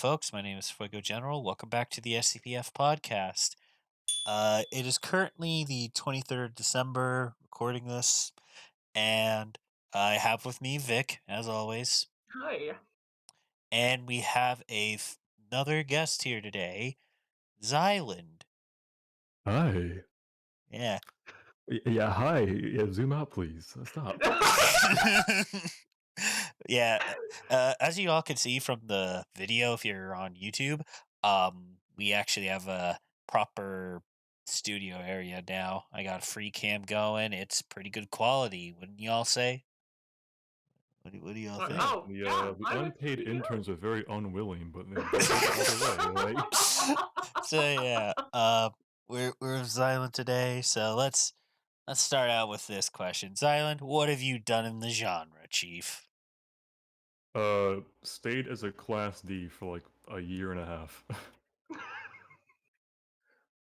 folks. My name is Fuego General. Welcome back to the SCPF Podcast. It is currently the 23rd December, recording this, and I have with me Vic, as always, Hi. and we have another guest here today, Xyland. Hi. Yeah. Yeah, hi. Yeah, zoom out, please. Stop. Yeah, as you all can see from the video, if you're on YouTube, we actually have a proper studio area now. I got a free cam going. It's pretty good quality, wouldn't you all say? What do y'all think? Oh, yeah, The I would unpaid say interns are very unwilling, but they're good either way, right? So yeah, we're Xyland today. So let's start out with this question. Xyland, what have you done in the genre, Chief? Stayed as a Class D for like a year and a half.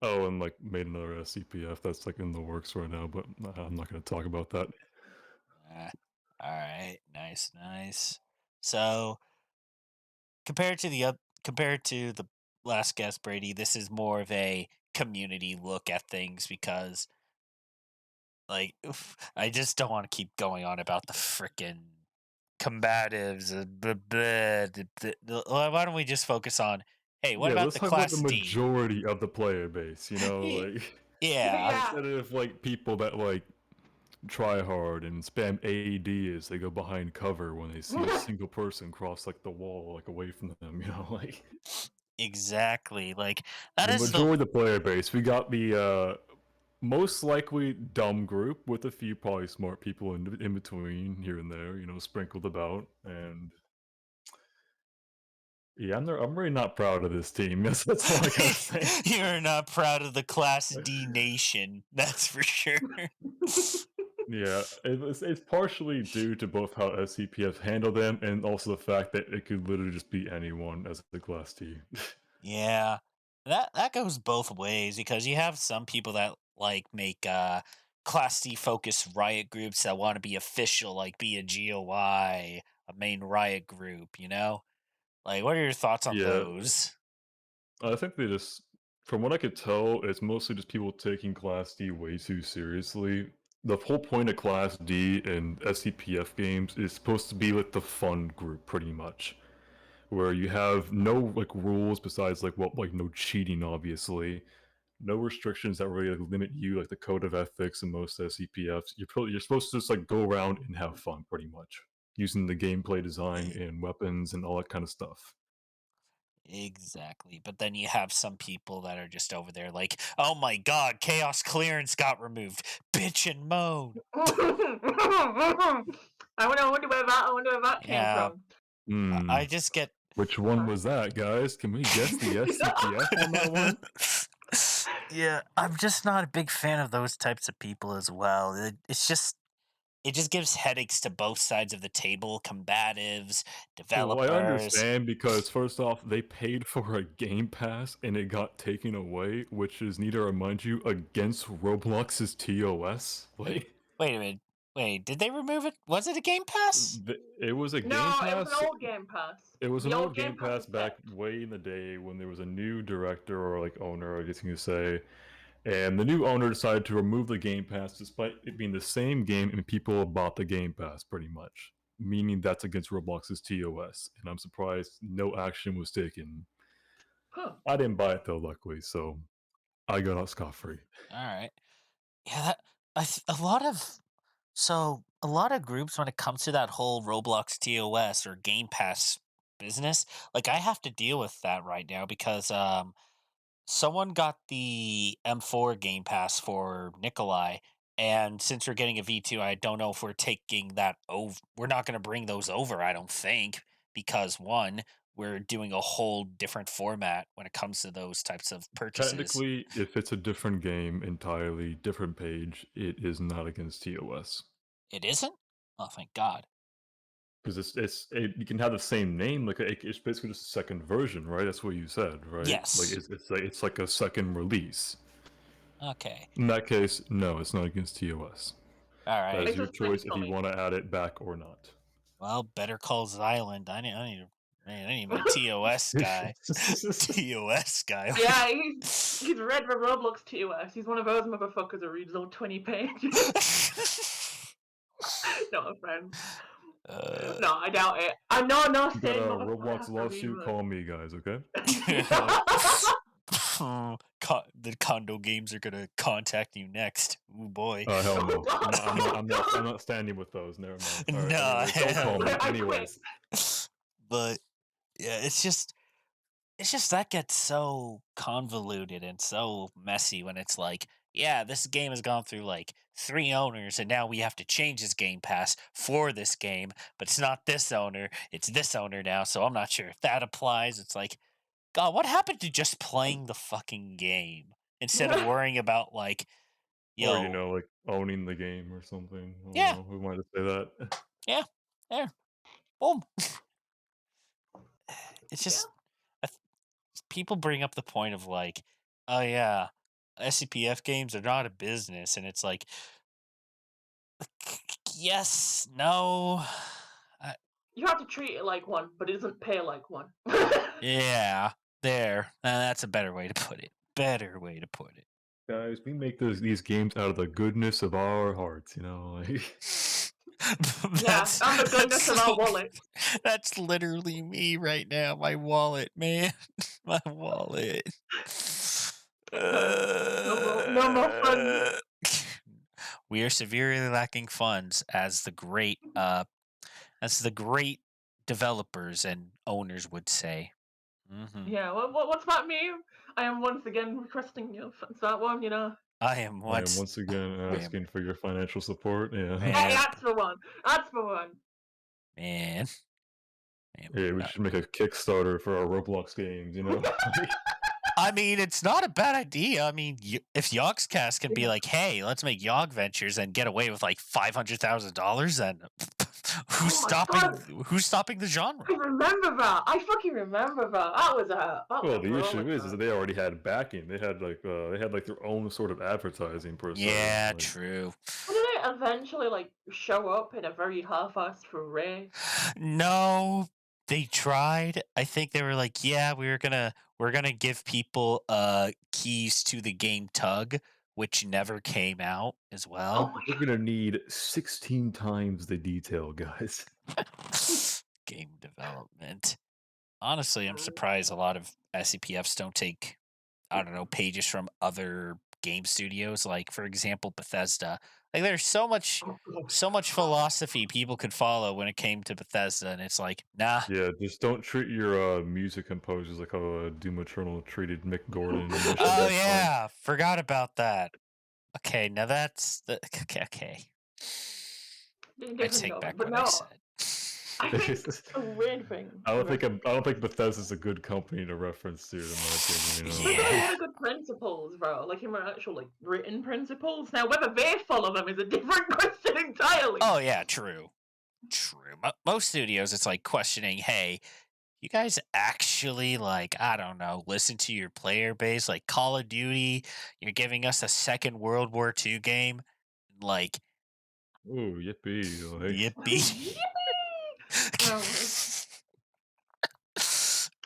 Oh, and like made another SCPF that's like in the works right now, but I'm not going to talk about that. All right, nice. So compared to the last guest, Brady, this is more of a community look at things because, like, I just don't want to keep going on about the frickin' combatives. Why don't we just focus on, hey, what Yeah, about let's the talk about the Class D? majority of the player base, like Yeah, Yeah. instead of like people that like try hard and spam AED as they go behind cover when they see a single person cross like the wall like away from them, like exactly. Like that the is the majority of the player base. We got the most likely dumb group with a few probably smart people in between here and there, sprinkled about. And yeah, I'm really not proud of this team. That's all I gotta say. You're not proud of the Class D nation, that's for sure. Yeah, it's partially due to both how SCPF handle them and also the fact that it could literally just be anyone as a Class T. Yeah, that goes both ways because you have some people that like make Class D focused riot groups that want to be official, like be a GOI, a main riot group. Like, what are your thoughts on Yeah, those? I think they just, from what I could tell, it's mostly just people taking Class D way too seriously. The whole point of Class D and SCPF games is supposed to be like the fun group, pretty much, where you have no like rules besides like no cheating, obviously, no restrictions that really like, limit you, like the code of ethics in most SCPFs. You're supposed to just like go around and have fun, pretty much, using the gameplay design E- and weapons and all that kind of stuff. Exactly, but then you have some people that are just over there like, oh my god, chaos clearance got removed, bitch and moan. I wonder where that came Yeah, from. Hmm. I just get Which one was that, guys? Can we guess the SCPF on that one? Yeah, I'm just not a big fan of those types of people as well. It just gives headaches to both sides of the table, combatives, Well, I developers. understand because first off, they paid for a Game Pass and it got taken away, which is need to remind you against Roblox's TOS. Like, Wait a minute. Wait, did they remove it? Was it a Game Pass? it was a Game No, it was Pass. an old Game Pass. It was an The old Game Game Pass Pass is back kept. way in the day when there was a new director or like owner, I guess you could say. And the new owner decided to remove the Game Pass despite it being the same game and people bought the Game Pass pretty much. Meaning that's against Roblox's TOS. And I'm surprised no action was taken. Huh. I didn't buy it though, luckily, so I got out scot-free. All right. Yeah, a lot of groups when it comes to that whole Roblox TOS or Game Pass business, like I have to deal with that right now because someone got the M4 Game Pass for Nikolai, and since we're getting a V2, I don't know if we're taking that over. We're not going to bring those over, I don't think, because one, we're doing a whole different format when it comes to those types of purchases. Technically, if it's a different game entirely, different page, it is not against TOS. It isn't? Oh, thank God. Because you can have the same name, like it's basically just a second version, right? That's what you said, right? Like Yes. it's like a second release. Okay. In that case, no, it's not against TOS. All That right. is It's your just pretty choice if you funny. want to add it back or not. Well, Better Calls Island. I need to Man, I need my TOS guy. TOS guy. Yeah, he's read the Roblox TOS. He's one of those motherfuckers that reads all 20 pages. Not a friend. No, I doubt it. I know, no, You got sane a motherfucker Roblox has to read lawsuit? them. Call me, guys. Okay. The condo games are gonna contact you next. Oh boy. Hell no. Oh, I'm not standing with those. Never mind. All right, Nah, anyways, don't call me. I quit. Anyways. But yeah, it's just that gets so convoluted and so messy when it's like, yeah, this game has gone through like 3 owners and now we have to change this game pass for this game, but it's not this owner, it's this owner now, so I'm not sure if that applies. It's like, God, what happened to just playing the fucking game instead of worrying about like, Or yo, like owning the game or something. I don't yeah, know. Who might have say that? yeah, there, boom. It's Yeah. just people bring up the point of like, oh yeah, SCPF games are not a business, and it's like, yes, no, You have to treat it like one, but it doesn't pay like one. yeah, there. That's a better way to put it. Better way to put it. Guys, we make these games out of the goodness of our hearts. Like. Yeah, and the goodness of our wallet. That's literally me right now. My wallet, man. My wallet. No more funds. We are severely lacking funds as the great developers and owners would say. Mm-hmm. Yeah, what's that meme? I am once again requesting your funds. That one, I am once again asking for your financial support. Yeah. Yeah, that's the one. That's the one. Man. Yeah, we should make a Kickstarter for our Roblox games. I mean, it's not a bad idea. I mean, if Yogscast can be like, "Hey, let's make Yog Ventures and get away with like $500,000," then who's stopping the genre? I remember that. I fucking remember that. That was Well, the issue is that they already had backing. They had like their own sort of advertising per se. Yeah, like, true. Didn't it eventually like show up in a very half-assed foray? No, they tried. I think they were like, "Yeah, we're gonna give people keys to the game Tug," which never came out as well. Oh we're gonna need 16 times the detail, guys. Game development. Honestly, I'm surprised a lot of SCPFs don't take, I don't know, pages from other game studios. Like, for example, Bethesda. Like, there's so much philosophy people could follow when it came to Bethesda, and it's like, nah. Yeah, just don't treat your music composers like how Doom Eternal treated Mick Gordon. Oh yeah, forgot about that. Okay, now that's okay. I take back what I said. I think it's a weird thing. I don't think Bethesda's a good company to reference to, in my opinion. But they have good principles, bro. Like in actual like written principles. Now, whether they follow them is a different question entirely. Oh yeah, true. Most studios, it's like questioning, hey, you guys actually, like, I don't know, listen to your player base? Like Call of Duty, you're giving us a second World War II game? Like, ooh, yippee. yippee.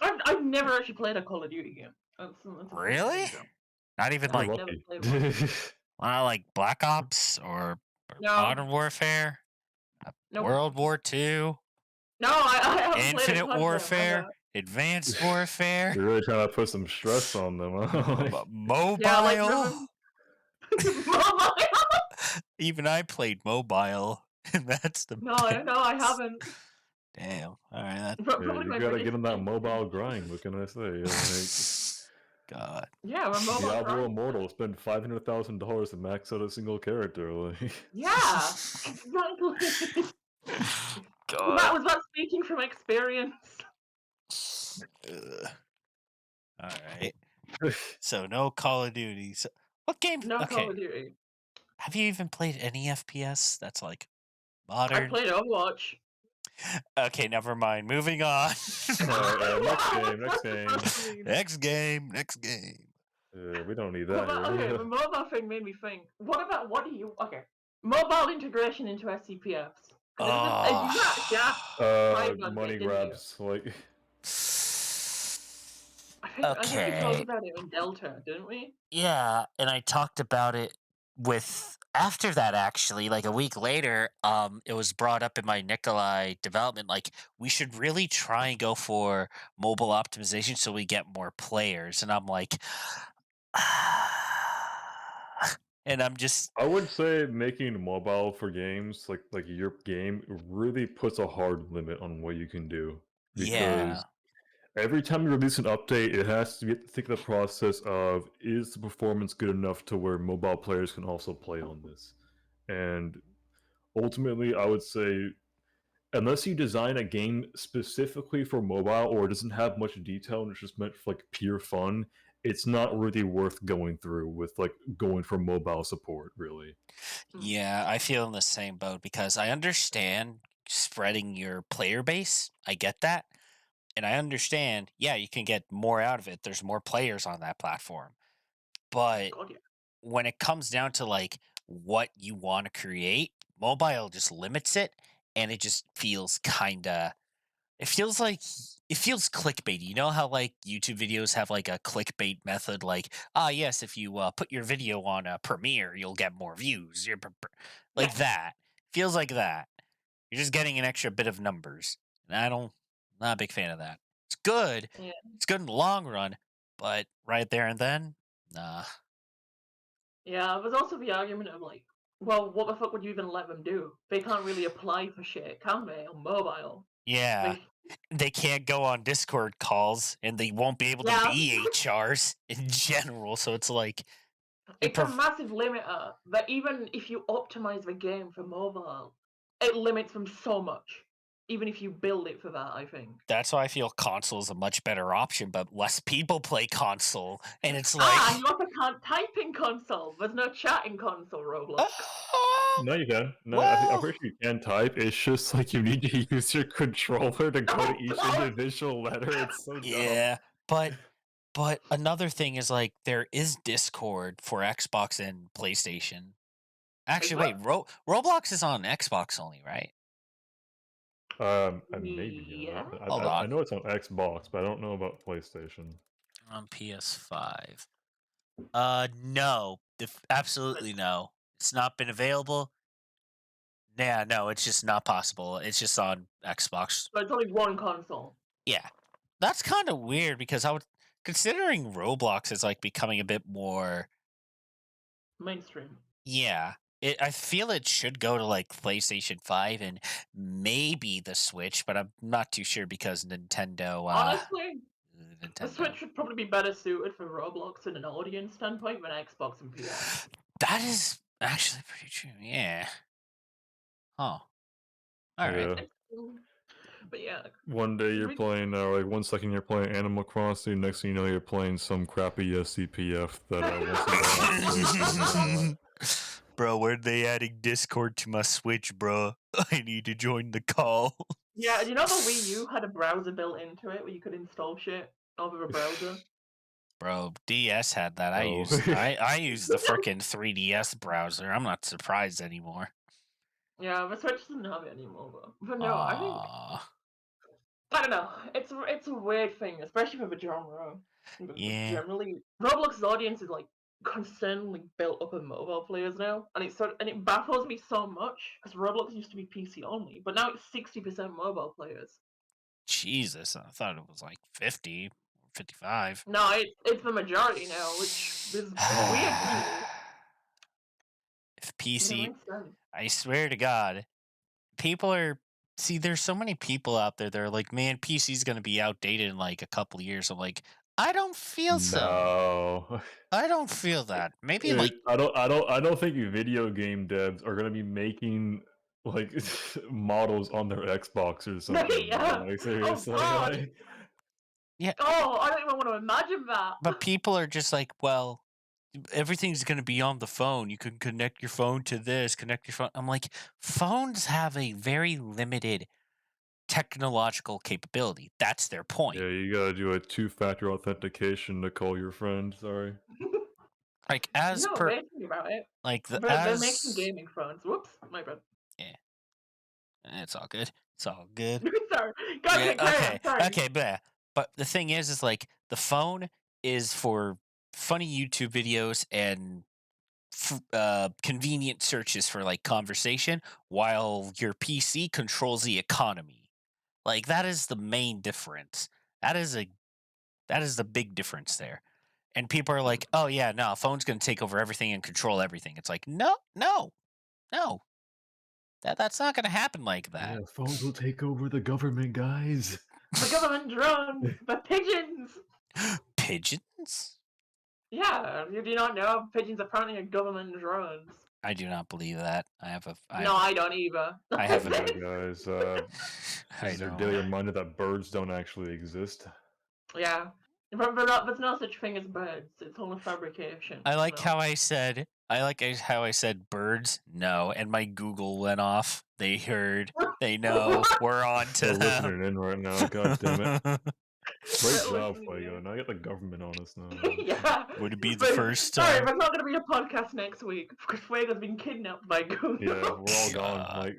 I've never actually played a Call of Duty game. That's really? Not even like, never played one. Like Black Ops or Modern Warfare? Nope. World War II? No, I haven't Infinite played Warfare? Advanced Warfare? You're really trying to put some stress on them, huh? Mobile? Yeah, mobile? Even I played mobile, and that's the No, I haven't. Damn. All right. You gotta get on that mobile grind. What can I say? God. Yeah, we're mobile. Diablo Immortal. Spend $500,000 to max out a single character. Yeah, exactly. God. Was that speaking from experience? All right. So no Call of Duty. So what game? No Call of Duty. Have you even played any FPS that's like modern? I played Overwatch. Okay, never mind. Moving on. Next game. We don't need that. Okay, the mobile thing made me think. Okay, mobile integration into SCPFs. Money grabs, like. I think we talked Okay. about it in Delta, didn't we? Yeah, and I talked about it with after that actually, like a week later, it was brought up in my Nikolai development, like we should really try and go for mobile optimization so we get more players. And I'm like and I'm just I would say making mobile for games like your game really puts a hard limit on what you can do yeah. because every time you release an update, it has to be think of the process of is the performance good enough to where mobile players can also play on this, and ultimately, I would say unless you design a game specifically for mobile or it doesn't have much detail and it's just meant for like pure fun, it's not really worth going through with like going for mobile support, really. Mm. Yeah, I feel in the same boat because I understand spreading your player base. I get that. And I understand, yeah, you can get more out of it. There's more players on that platform. But God, yeah. when it comes down to like what you want to create, mobile just limits it and it just feels kind of it feels like it feels clickbaity. You know how like YouTube videos have like a clickbait method like, ah yes, if you put your video on a Premiere, you'll get more views. Yeah. Like that. Feels like that. You're just getting an extra bit of numbers. And not a big fan of that. It's good. Yeah. It's good in the long run, but right there and then, nah. Yeah, there's also the argument of like, well, what the fuck would you even let them do? They can't really apply for shit, can they, on mobile? Yeah. They, They can't go on Discord calls and they won't be able to yeah, be HRs in general. So it's like it it's a massive limiter that even if you optimize the game for mobile, it limits them so much. Even if you build it for that, I think. that's why I feel console is a much better option, but less people play console. And it's like Ah, and you also can't type in console. There's no chat in console Roblox. No, you can. No, I'm well, pretty sure you can type. It's just like you need to use your controller to go to Oh, each God. individual letter. It's so dumb. yeah, but another thing is like there is Discord for Xbox and PlayStation. Is Actually, that? wait, Roblox is on Xbox only, right? Maybe. Yeah. Hold I on, know it's on Xbox, but I don't know about PlayStation. on PS5. No, absolutely no. It's not been available. Yeah, no, it's just not possible. It's just on Xbox. But it's only one console. Yeah, that's kind of weird because I would considering Roblox is like becoming a bit more. Mainstream. Yeah, I feel it should go to like PlayStation 5 and maybe the Switch, but I'm not too sure because Nintendo. Honestly, the Nintendo. Switch would probably be better suited for Roblox in an audience standpoint than Xbox and PS. That is actually pretty true. Yeah. Huh. All right. Yeah. But yeah, One day you're playing, like 1 second you're playing Animal Crossing, next thing you know you're playing some crappy SCPF that wants to go Bro, when they adding Discord to my Switch, bro? I need to join the call. yeah, you know the Wii U had a browser built into it where you could install shit over a browser? Bro, DS had that. Oh. I used the frickin' 3DS browser. I'm not surprised anymore. Yeah, the Switch doesn't have it anymore though. But no, Aww. I don't know. It's a weird thing, especially for the genre. Yeah. Generally, Roblox's audience is like constantly built up of mobile players now, and it baffles me so much because Roblox used to be PC only, but now it's 60% mobile players. Jesus, I thought it was like 50, 55. No, it's the majority now, which is weird to me. If But it PC, makes sense. I swear to God, people are. See, there's so many people out there that are like, man, PC's going to be outdated in like a couple years. I'm like, I don't feel so. No. I don't feel that. Maybe like, I don't think video game devs are gonna be making like models on their Xbox or something, bro. Yeah. Like Oh seriously, God. like yeah, Oh, I don't even want to imagine that. but people are just like, well, everything's going to be on the phone. You can connect your phone to this, connect your phone. I'm like, phones have a very limited technological capability. That's their point. yeah, you gotta do a two-factor authentication to call your friend. Sorry. Like You as know, per thinking about it, like the they're making as gaming phones. Whoops, my bad. yeah, it's all good. It's all good. Sorry. Yeah, Okay, carry okay. on. Sorry. Okay, but the thing is like The phone is for funny YouTube videos and convenient searches for like conversation, while your PC controls the economy. Like that is the main difference. That is the big difference there. And people are like, "Oh yeah, no, a phone's going to take over everything and control everything." It's like, no, no, no. That's not going to happen like that. Yeah, phones will take over the government, guys. The government drones, the pigeons. Pigeons? Yeah, you do not know pigeons apparently are government drones. I do not believe that. I don't either. I have a Yeah, guys. I This is your know. daily reminder that birds don't actually exist. Yeah. There's no such thing as birds. It's all a fabrication. I like how I said birds. No, and my Google went off. They heard. They know. We're on to They're them. listening in right now. God damn it! Great job, Fuego. Now I get the government on us now. Yeah. Would it be the first Sorry, time? but it's not going to be a podcast next week because Fuego's been kidnapped by Google. Yeah, we're all gone. Like,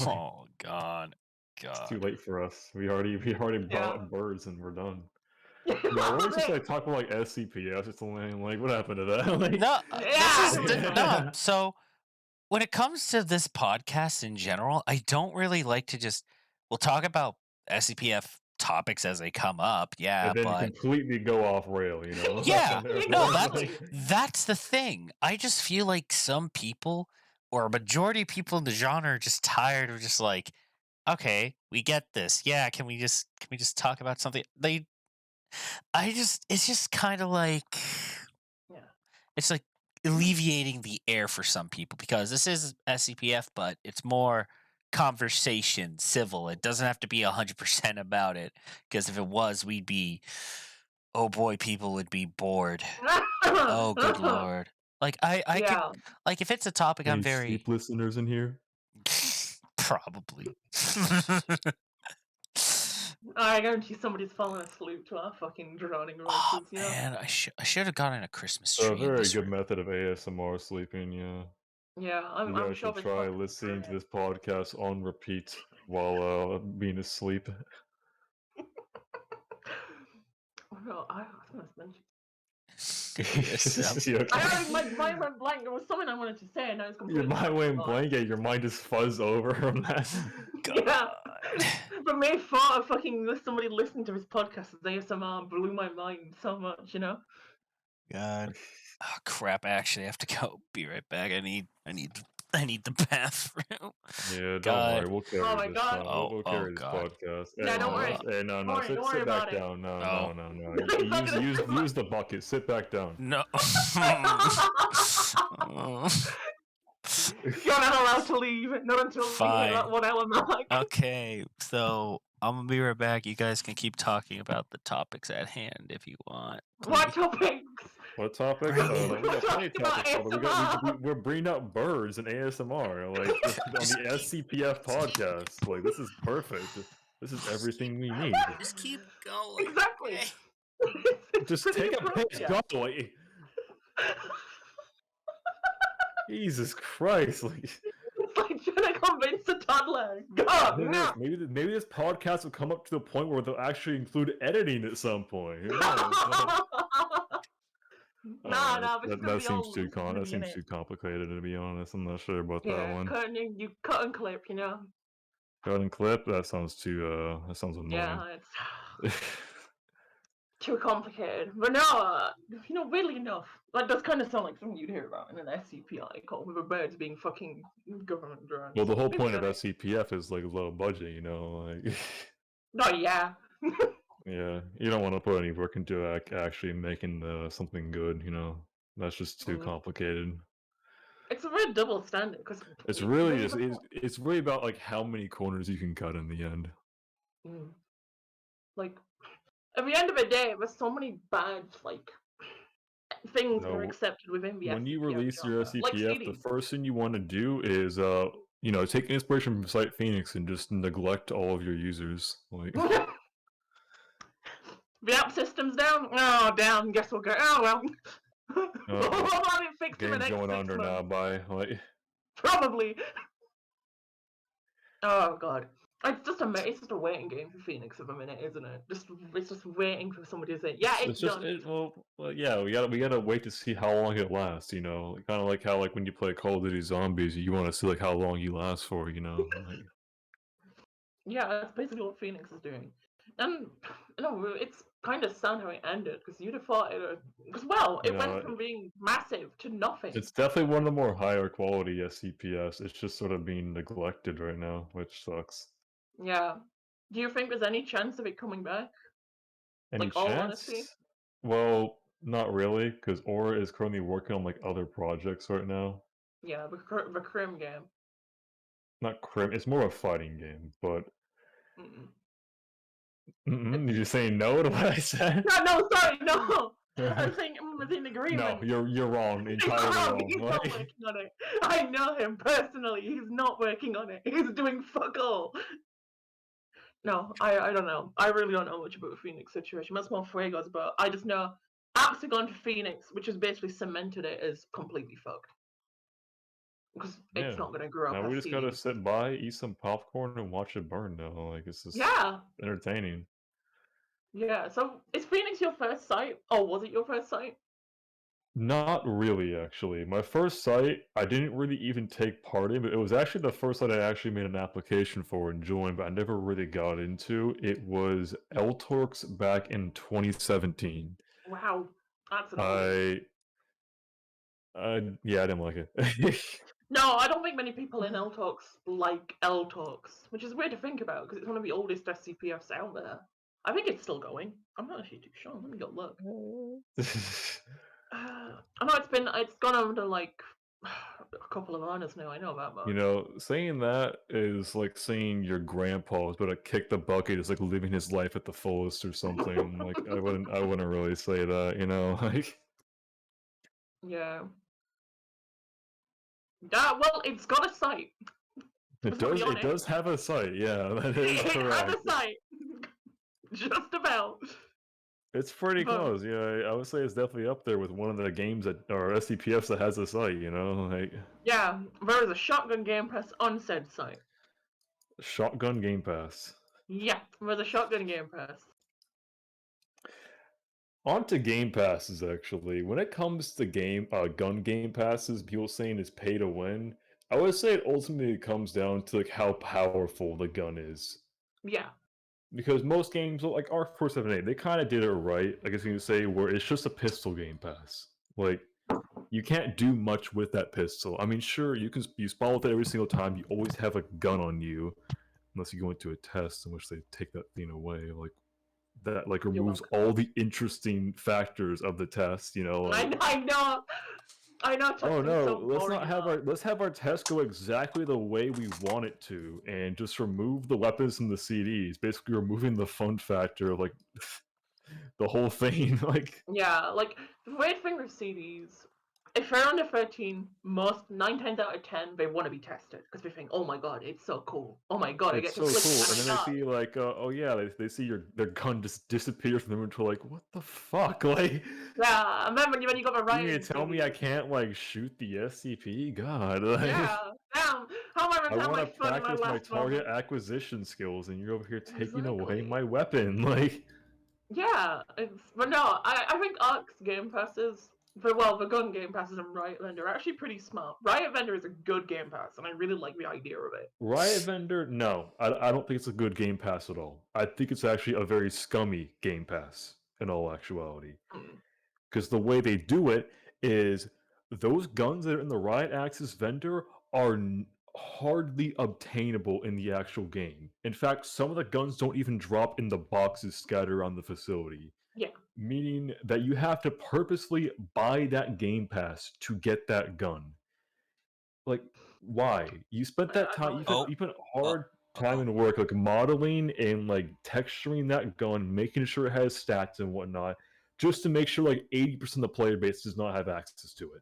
Oh God. it's too late for us. We already brought up birds and we're done. No, we're just like talking about like SCPF. It's only like what happened to that? Like, No, Yeah. no. So when it comes to this podcast in general, I don't really like to just. We'll talk about SCPF topics as they come up, yeah, and then but completely go off rail, you know? yeah, no, Exactly. that's the thing. I just feel like some people or a majority of people in the genre are just tired of just like, okay, we get this. Yeah, can we just talk about something? It's just kind of like, Yeah. it's like alleviating the air for some people because this is SCPF, but it's more conversation, civil. It doesn't have to be 100% about it because if it was, we'd be, oh boy, people would be bored. Oh, good lord! Like I Yeah. could, like if it's a topic I'm Any very sleep listeners in here? probably. I guarantee somebody's falling asleep to our fucking droning Oh voices, you know? man, I should have gotten a Christmas A tree in very this good room. method of ASMR sleeping, yeah. Yeah, You I'm guys sure should it's try fucking listening to great. this podcast on repeat while being asleep. Oh, no, I was going to mention. Yes, Yeah, I already, my mind went blank. There was something I wanted to say, and I was your completely mind went gone. blank, yeah, your mind just fuzzed over from that. Yeah. God. But me thought of fucking somebody listening to his podcast as ASMR blew my mind so much, you know? God. Oh crap! I actually have to go. Be right back. I need the bathroom. Yeah, don't God. worry, we'll carry Oh my this. God. We'll carry this God. podcast. Yeah, don't worry. Hey, no, Don't worry, sit, don't worry sit back about it. down. No, Oh. no. He's not gonna sit Use the bucket. Sit back down. No. You're not allowed to leave. Not until Fine. that 1 hour mark. Okay, so I'm gonna be right back. You guys can keep talking about the topics at hand if you want. What please. topics? What topic? Bring it. We got plenty of Talking about topics. Brother. ASMR. We're bringing up birds and ASMR, like on the SCPF podcast. Like this is perfect. This is everything we need. Just keep going. Exactly. okay? It's Just pretty take a piss. appropriate. Go. Like, Jesus Christ! Like, It's like trying to convince a toddler. God, no. maybe this podcast will come up to the point where they'll actually include editing at some point. Who knows? That seems too complicated, to be honest. I'm not sure about that one. You cut and clip, you know. Cut and clip. That sounds annoying. Yeah, it's too complicated. But no, you know, weirdly enough, that does kind of sound like something you'd hear about in an SCPI call with the birds being fucking government drones. Well, the whole point of SCPF is like low budget, you know. Like, oh yeah. yeah, you don't want to put any work into actually making something good, you know. That's just too complicated. It's a very double standard because It's really it's really about like how many corners you can cut in the end. Like at the end of the day, there's so many bad like things that are accepted within the when you SCPF release your genre. Like SCPF, the first thing you want to do is you know, take inspiration from Site Phoenix and just neglect all of your users. Like the app system's down. Oh, down. Guess we'll go. Oh well. We'll have it fixed in the game's next going 6 under months. now by like Probably. Oh god. It's just a waiting game for Phoenix of a minute, isn't it? It's just waiting for somebody to say, yeah, it's just done. well, yeah, we gotta wait to see how long it lasts. You know, kind of like how like when you play Call of Duty Zombies, you want to see like how long you last for. You know, like Yeah, that's basically what Phoenix is doing. And no, it's kind of sad how it ended because you'd have thought it, because well, you it went know, from being massive to nothing. it's definitely one of the more higher quality SCPS. It's just sort of being neglected right now, which sucks. Yeah. Do you think there's any chance of it coming back? Any Like all honesty? chance? Well, not really, because Aura is currently working on like other projects right now. Yeah, the Crim game. Not crim. It's more a fighting game, but Mm-mm. you're just saying no to what I said. No, sorry, no. I think I'm within No, agreement. you're wrong, entirely wrong. He's not working on it. I know him personally. He's not working on it. He's doing fuck all. No, I don't know. I really don't know much about the Phoenix situation. That's more Fuego's, but I just know apps have gone to Phoenix, which has basically cemented it as completely fucked. Because it's Yeah. not going to grow Now past we just gotta seeds. sit by, eat some popcorn, and watch it burn. Now, like it's just Yeah, entertaining. yeah. So is Phoenix your first site? Or was it your first site? Not really, actually. My first site, I didn't really even take part in, but it was actually the first site I actually made an application for and joined, but I never really got into. It was Ltorx back in 2017. Wow, that's an old. I, yeah, I didn't like it. No, I don't think many people in L Talks like L Talks, which is weird to think about because it's one of the oldest SCPFs out there. I think it's still going. I'm not actually too sure. Let me go look. I know it's gone on to like a couple of honors now. I know that You much. know, saying that is like saying your grandpa was about to kick the bucket, is like living his life at the fullest or something. Like I wouldn't really say that, you know, like Yeah. That well, it's got a site. it Let's be does it honest. does have a site, yeah, that is It has correct. a site. Just about. It's pretty But close, yeah. I would say it's definitely up there with one of the games that or SCPFs that has a site, you know, like yeah, there is a shotgun game pass on said site. Shotgun Game Pass. Yeah, there's a shotgun game pass. On to Game Passes, actually. When it comes to gun Game Passes, people saying it's pay to win. I would say it ultimately comes down to like how powerful the gun is. Yeah. Because most games, like Arc 478, they kind of did it right. I guess you can say where it's just a pistol Game Pass. Like you can't do much with that pistol. I mean, sure, you spawn with it every single time. You always have a gun on you, unless you go into a test in which they take that thing away. Like that like You're removes welcome. all the interesting factors of the test, you know, like I know oh testing's no, so boring and all. let's have our test go exactly the way we want it to and just remove the weapons from the CDs, basically removing the fun factor of like the whole thing. Like Yeah, like the weird thing with CDs, if they're under 13, most 9 times out of 10 they want to be tested because they think, oh my god, it's so cool. Oh my god, I it's get to so flick it cool, and and I then they die. see like oh yeah, they see their gun just disappear from the room to like what the fuck, like Yeah, and then when you got the you mean writing to tell me I CDs, can't like shoot the SCP? God, like yeah, damn, how am I I gonna have want my to fun in my practice my last target moment? acquisition skills, and you're over here taking away Exactly. my weapon. Like, Yeah, but no, I think Ark's game passes, the gun game passes and Riot Vendor are actually pretty smart. Riot Vendor is a good game pass, and I really like the idea of it. Riot Vendor, no, I don't think it's a good Game Pass at all. I think it's actually a very scummy Game Pass in all actuality. Mm, Because the way they do it is those guns that are in the Riot Axis vendor are hardly obtainable in the actual game. In fact, some of the guns don't even drop in the boxes scattered around the facility. yeah, Meaning that you have to purposely buy that Game Pass to get that gun. Like, why? You spent that I time. don't. Oh, You put uh, hard time oh. and work, like modeling and like texturing that gun, making sure it has stats and whatnot, just to make sure like 80% of the player base does not have access to it.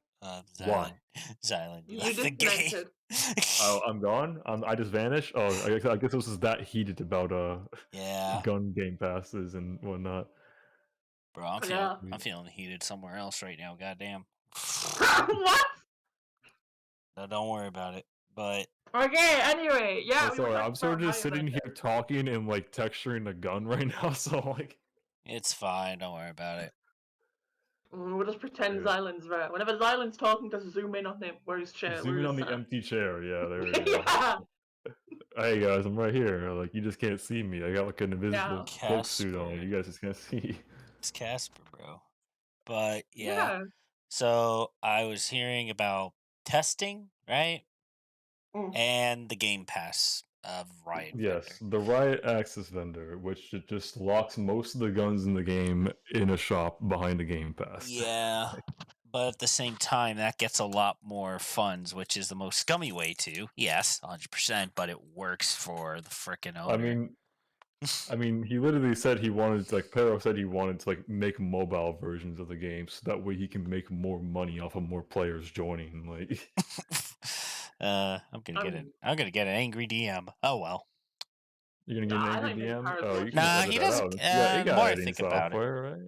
Why? Xyland, Xyland, you You left the game. disconnected. Oh, I'm gone. I just vanished. Oh, I guess this is that heated about Yeah, gun Game Passes and whatnot. bro, I'm feeling, Yeah. I'm feeling heated somewhere else right now. Goddamn. What? No, don't worry about it. But Okay, anyway, yeah. Sorry, I'm sort of just sitting here talking and like texturing a gun right now, so like it's fine. Don't worry about it. We'll just pretend Yeah. Xyland's there. Whenever Xyland's talking, just zoom in on him where his chair. zoom in on the sat. empty chair. Yeah, there we go. Yeah. Hey guys, I'm right here. Like you just can't see me. I got like an invisible Yeah. cloak suit on. Casper. You guys just can't see. It's Casper, bro. But yeah. Yeah. So I was hearing about testing, right? Mm. And the Game Pass of Riot Yes, vendor. the Riot Access vendor, which just locks most of the guns in the game in a shop behind the Game Pass. Yeah. But at the same time, that gets a lot more funds, which is the most scummy way to. Yes, 100%, but it works for the frickin' owner. I mean, he literally said he wanted, like, Pero said he wanted to, like, make mobile versions of the game so that way he can make more money off of more players joining. Like, I'm gonna get an angry DM. Oh well. you're gonna get an I angry don't think DM? Paris Oh, you wants can Nah, edit he that doesn't. out. Yeah, you The got more I editing think about it, software, right?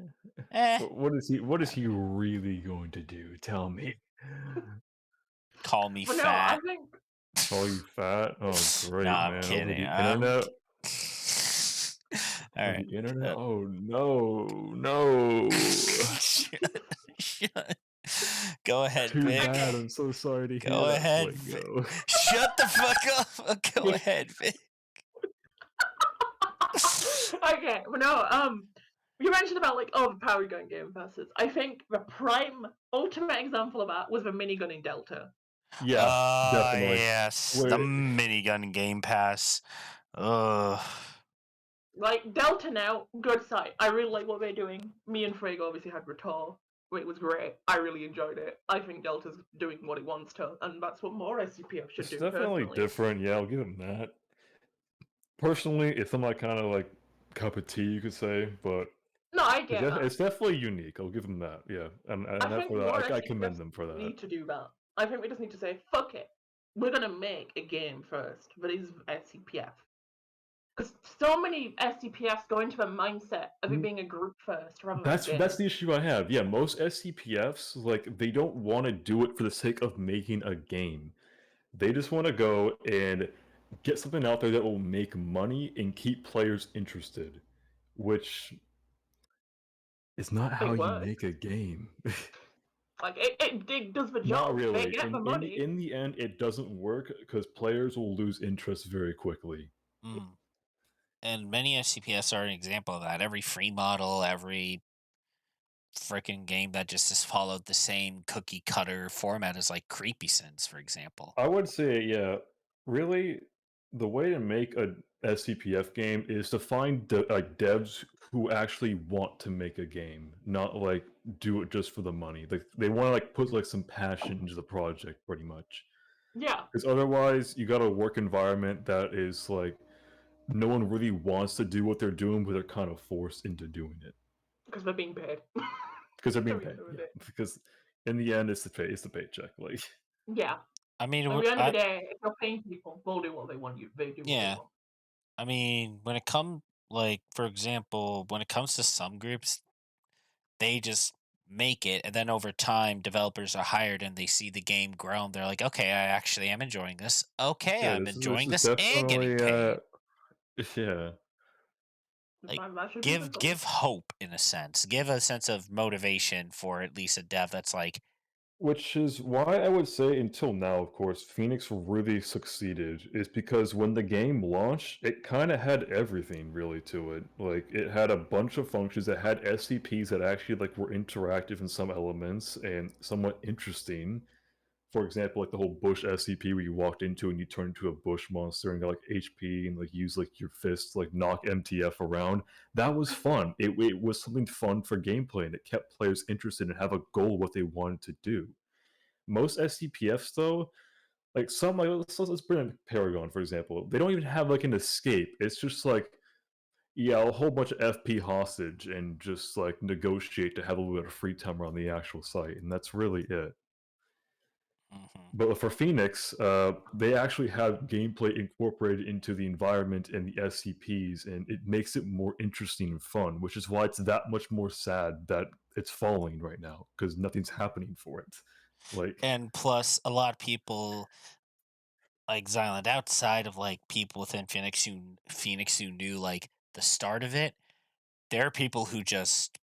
eh, What is he really going to do? Tell me. call me But no, I fat. think. Call you fat? Oh, great, Nah, I'm man. Over kidding. the internet? All On right. the internet? Oh, no. Shut. Go ahead, Too Vic. bad. I'm so sorry to hear Go that, ahead, Vic. Fuego. Shut the fuck up. Go ahead, Vic. Okay, well, no, you mentioned about like overpowered gun game passes. I think the prime ultimate example of that was the minigun in Delta. Yeah, definitely. Yes, Wait. the minigun Game Pass. Ugh. Like Delta now, good site. I really like what they're doing. Me and Fuego obviously had Retour. It was great. I really enjoyed it. I think Delta's doing what it wants to, and that's what more SCPF should It's do. definitely Personally, different. Yeah, I'll give him that. Personally, it's not my kind of like cup of tea, you could say, but no, I get that. it's definitely unique. I'll give him that. Yeah, and I think for more that, I SCPFs commend them for that. need to do that. I think we just need to say, fuck it. We're gonna make a game first that is SCPF. Because so many SCPFs go into the mindset of it being a group first rather than a game. That's the issue I have. Yeah, most SCPFs like they don't want to do it for the sake of making a game. They just want to go and get something out there that will make money and keep players interested, which is not how you works. make a game. Like it does the job. Not really. They get the money. In the end, it doesn't work because players will lose interest very quickly. And many SCPS are an example of that. Every free model, every freaking game that just has followed the same cookie cutter format as like Creepy Sins, for example. I would say, yeah, really, the way to make a SCPF game is to find devs who actually want to make a game, not like do it just for the money. Like they want to like put like some passion into the project, pretty much. Yeah. Because otherwise, you got a work environment that is like no one really wants to do what they're doing, but they're kind of forced into doing it. Because they're being paid. Because they're being paid. Yeah. Because in the end, it's the paycheck. Like. Yeah. I mean, at the end of the day, if you're paying people, they'll do what they want you. They do. Yeah. What they want. I mean, when it comes, like, for example, when it comes to some groups, they just make it, and then over time, developers are hired and they see the game grow, and they're like, okay, I actually am enjoying this. Okay, Yeah, I'm this enjoying is this and getting paid. Yeah. Like, give hope in a sense. Give a sense of motivation for at least a dev that's like, Which is why I would say until now, of course, Phoenix really succeeded, is because when the game launched, it kind of had everything really to it. Like it had a bunch of functions that had SCPs that actually like were interactive in some elements and somewhat interesting. For example, like the whole bush SCP where you walked into and you turned into a bush monster and got like HP and like use like your fists to, like knock MTF around. That was fun. It was something fun for gameplay and it kept players interested and have a goal what they wanted to do. Most SCPFs though, like some like let's bring in Paragon for example. They don't even have like an escape. It's just like yeah, a whole bunch of FP hostage and just like negotiate to have a little bit of free time around the actual site, and that's really it. But for Phoenix, they actually have gameplay incorporated into the environment and the SCPs, and it makes it more interesting and fun, which is why it's that much more sad that it's falling right now, because nothing's happening for it. Like, and plus, a lot of people like Xyland, outside of like people within Phoenix who knew like the start of it, there are people who just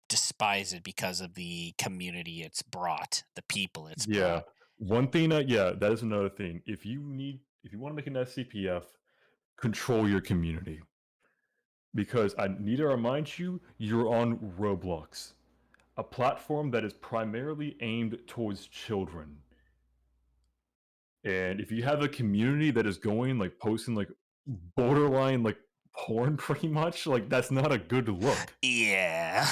despise it because of the community it's brought, the people it's Yeah. brought. One thing that is another thing. If you want to make an SCPF, control your community. Because I need to remind you, you're on Roblox, a platform that is primarily aimed towards children. And if you have a community that is going like posting like borderline like porn pretty much, like that's not a good look. Yeah.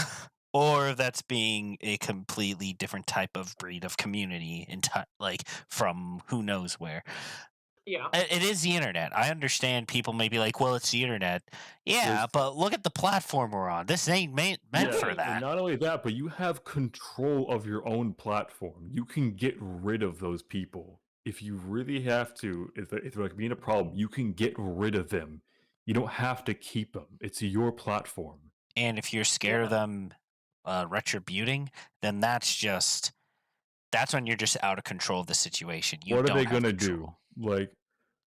Or that's being a completely different type of breed of community, like from who knows where. Yeah. It is the internet. I understand people may be like, "Well, it's the internet." Yeah, There's- but look at the platform we're on. This ain't meant for And that. not only that, but you have control of your own platform. You can get rid of those people if you really have to. If they're like being a problem, you can get rid of them. You don't have to keep them. It's your platform. And if you're scared of them retributing, then that's when you're just out of control of the situation. You What are don't they have gonna control. do? Like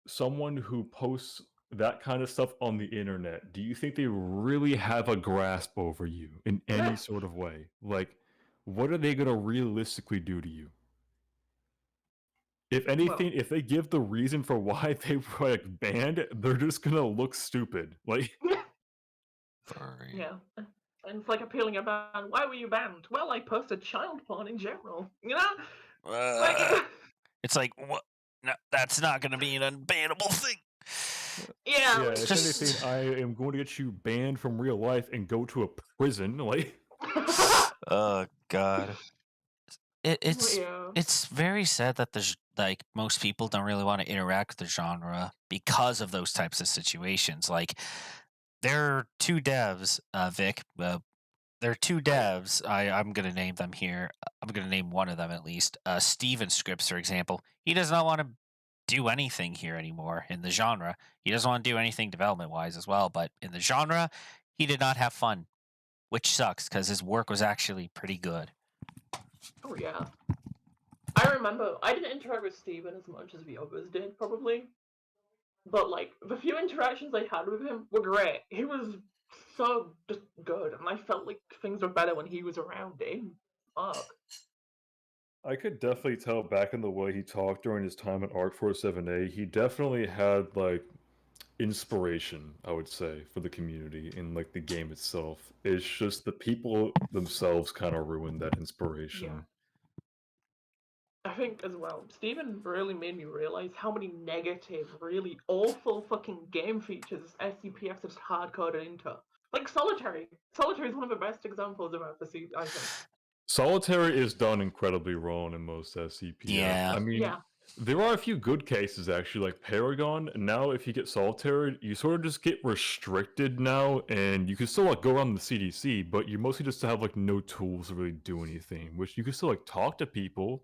someone who posts that kind of stuff on the internet, do you think they really have a grasp over you in any sort of way? Like, what are they gonna realistically do to you? If anything, if they give the reason for why they were like banned, they're just gonna look stupid. Like, Yeah. And it's like appealing about why were you banned? Well, I posted child porn in general. You know? Like, it's like, what? No, that's not going to be an unbannable thing. yeah. if anything, I am going to get you banned from real life and go to a prison. Like, oh God. It's Yeah. it's very sad that there's like most people don't really want to interact with the genre because of those types of situations. Like there are two devs, Vic. There are two devs. I'm gonna name them here. I'm gonna name one of them at least. Steven Scripps, for example. He does not want to do anything here anymore in the genre. He doesn't want to do anything development wise as well. But in the genre, he did not have fun, which sucks because his work was actually pretty good. Oh yeah. I remember I didn't interact with Steven as much as the others did, probably. But like the few interactions I had with him were great. He was so just good, and I felt like things were better when he was around. Fuck. I could definitely tell back in the way he talked during his time at Arc 47A, he definitely had like inspiration, I would say, for the community in like the game itself. It's just the people themselves kind of ruined that inspiration. Yeah. I think as well, Steven really made me realize how many negative, really awful fucking game features SCPF just hard-coded into. Like Solitary. Solitary is one of the best examples I've ever seen, I think. Solitary is done incredibly wrong in most SCPF. Yeah. I mean, Yeah. there are a few good cases actually, like Paragon. Now, if you get Solitary, you sort of just get restricted now, and you can still like go around the CDC, but you mostly just have like no tools to really do anything. Which you can still like talk to people.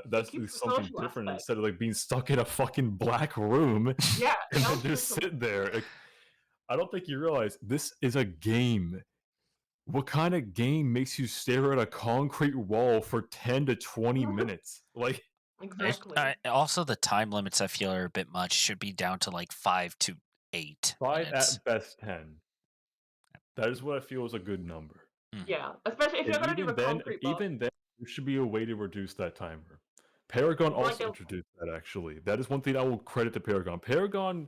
That's keeps the something social different aspect. instead of like being stuck in a fucking black room Yeah. and it then also just makes sit there. Like, I don't think you realize this is a game. What kind of game makes you stare at a concrete wall for 10 to 20 minutes? Like, Exactly. Also, the time limits I feel are a bit much. Should be down to like 5 to 8 5 minutes. at best 10. That is what I feel is a good number. Yeah, especially if you're gonna do a concrete box. Even then, there should be a way to reduce that timer. Paragon Like also introduced that, actually. That is one thing I will credit to Paragon. Paragon,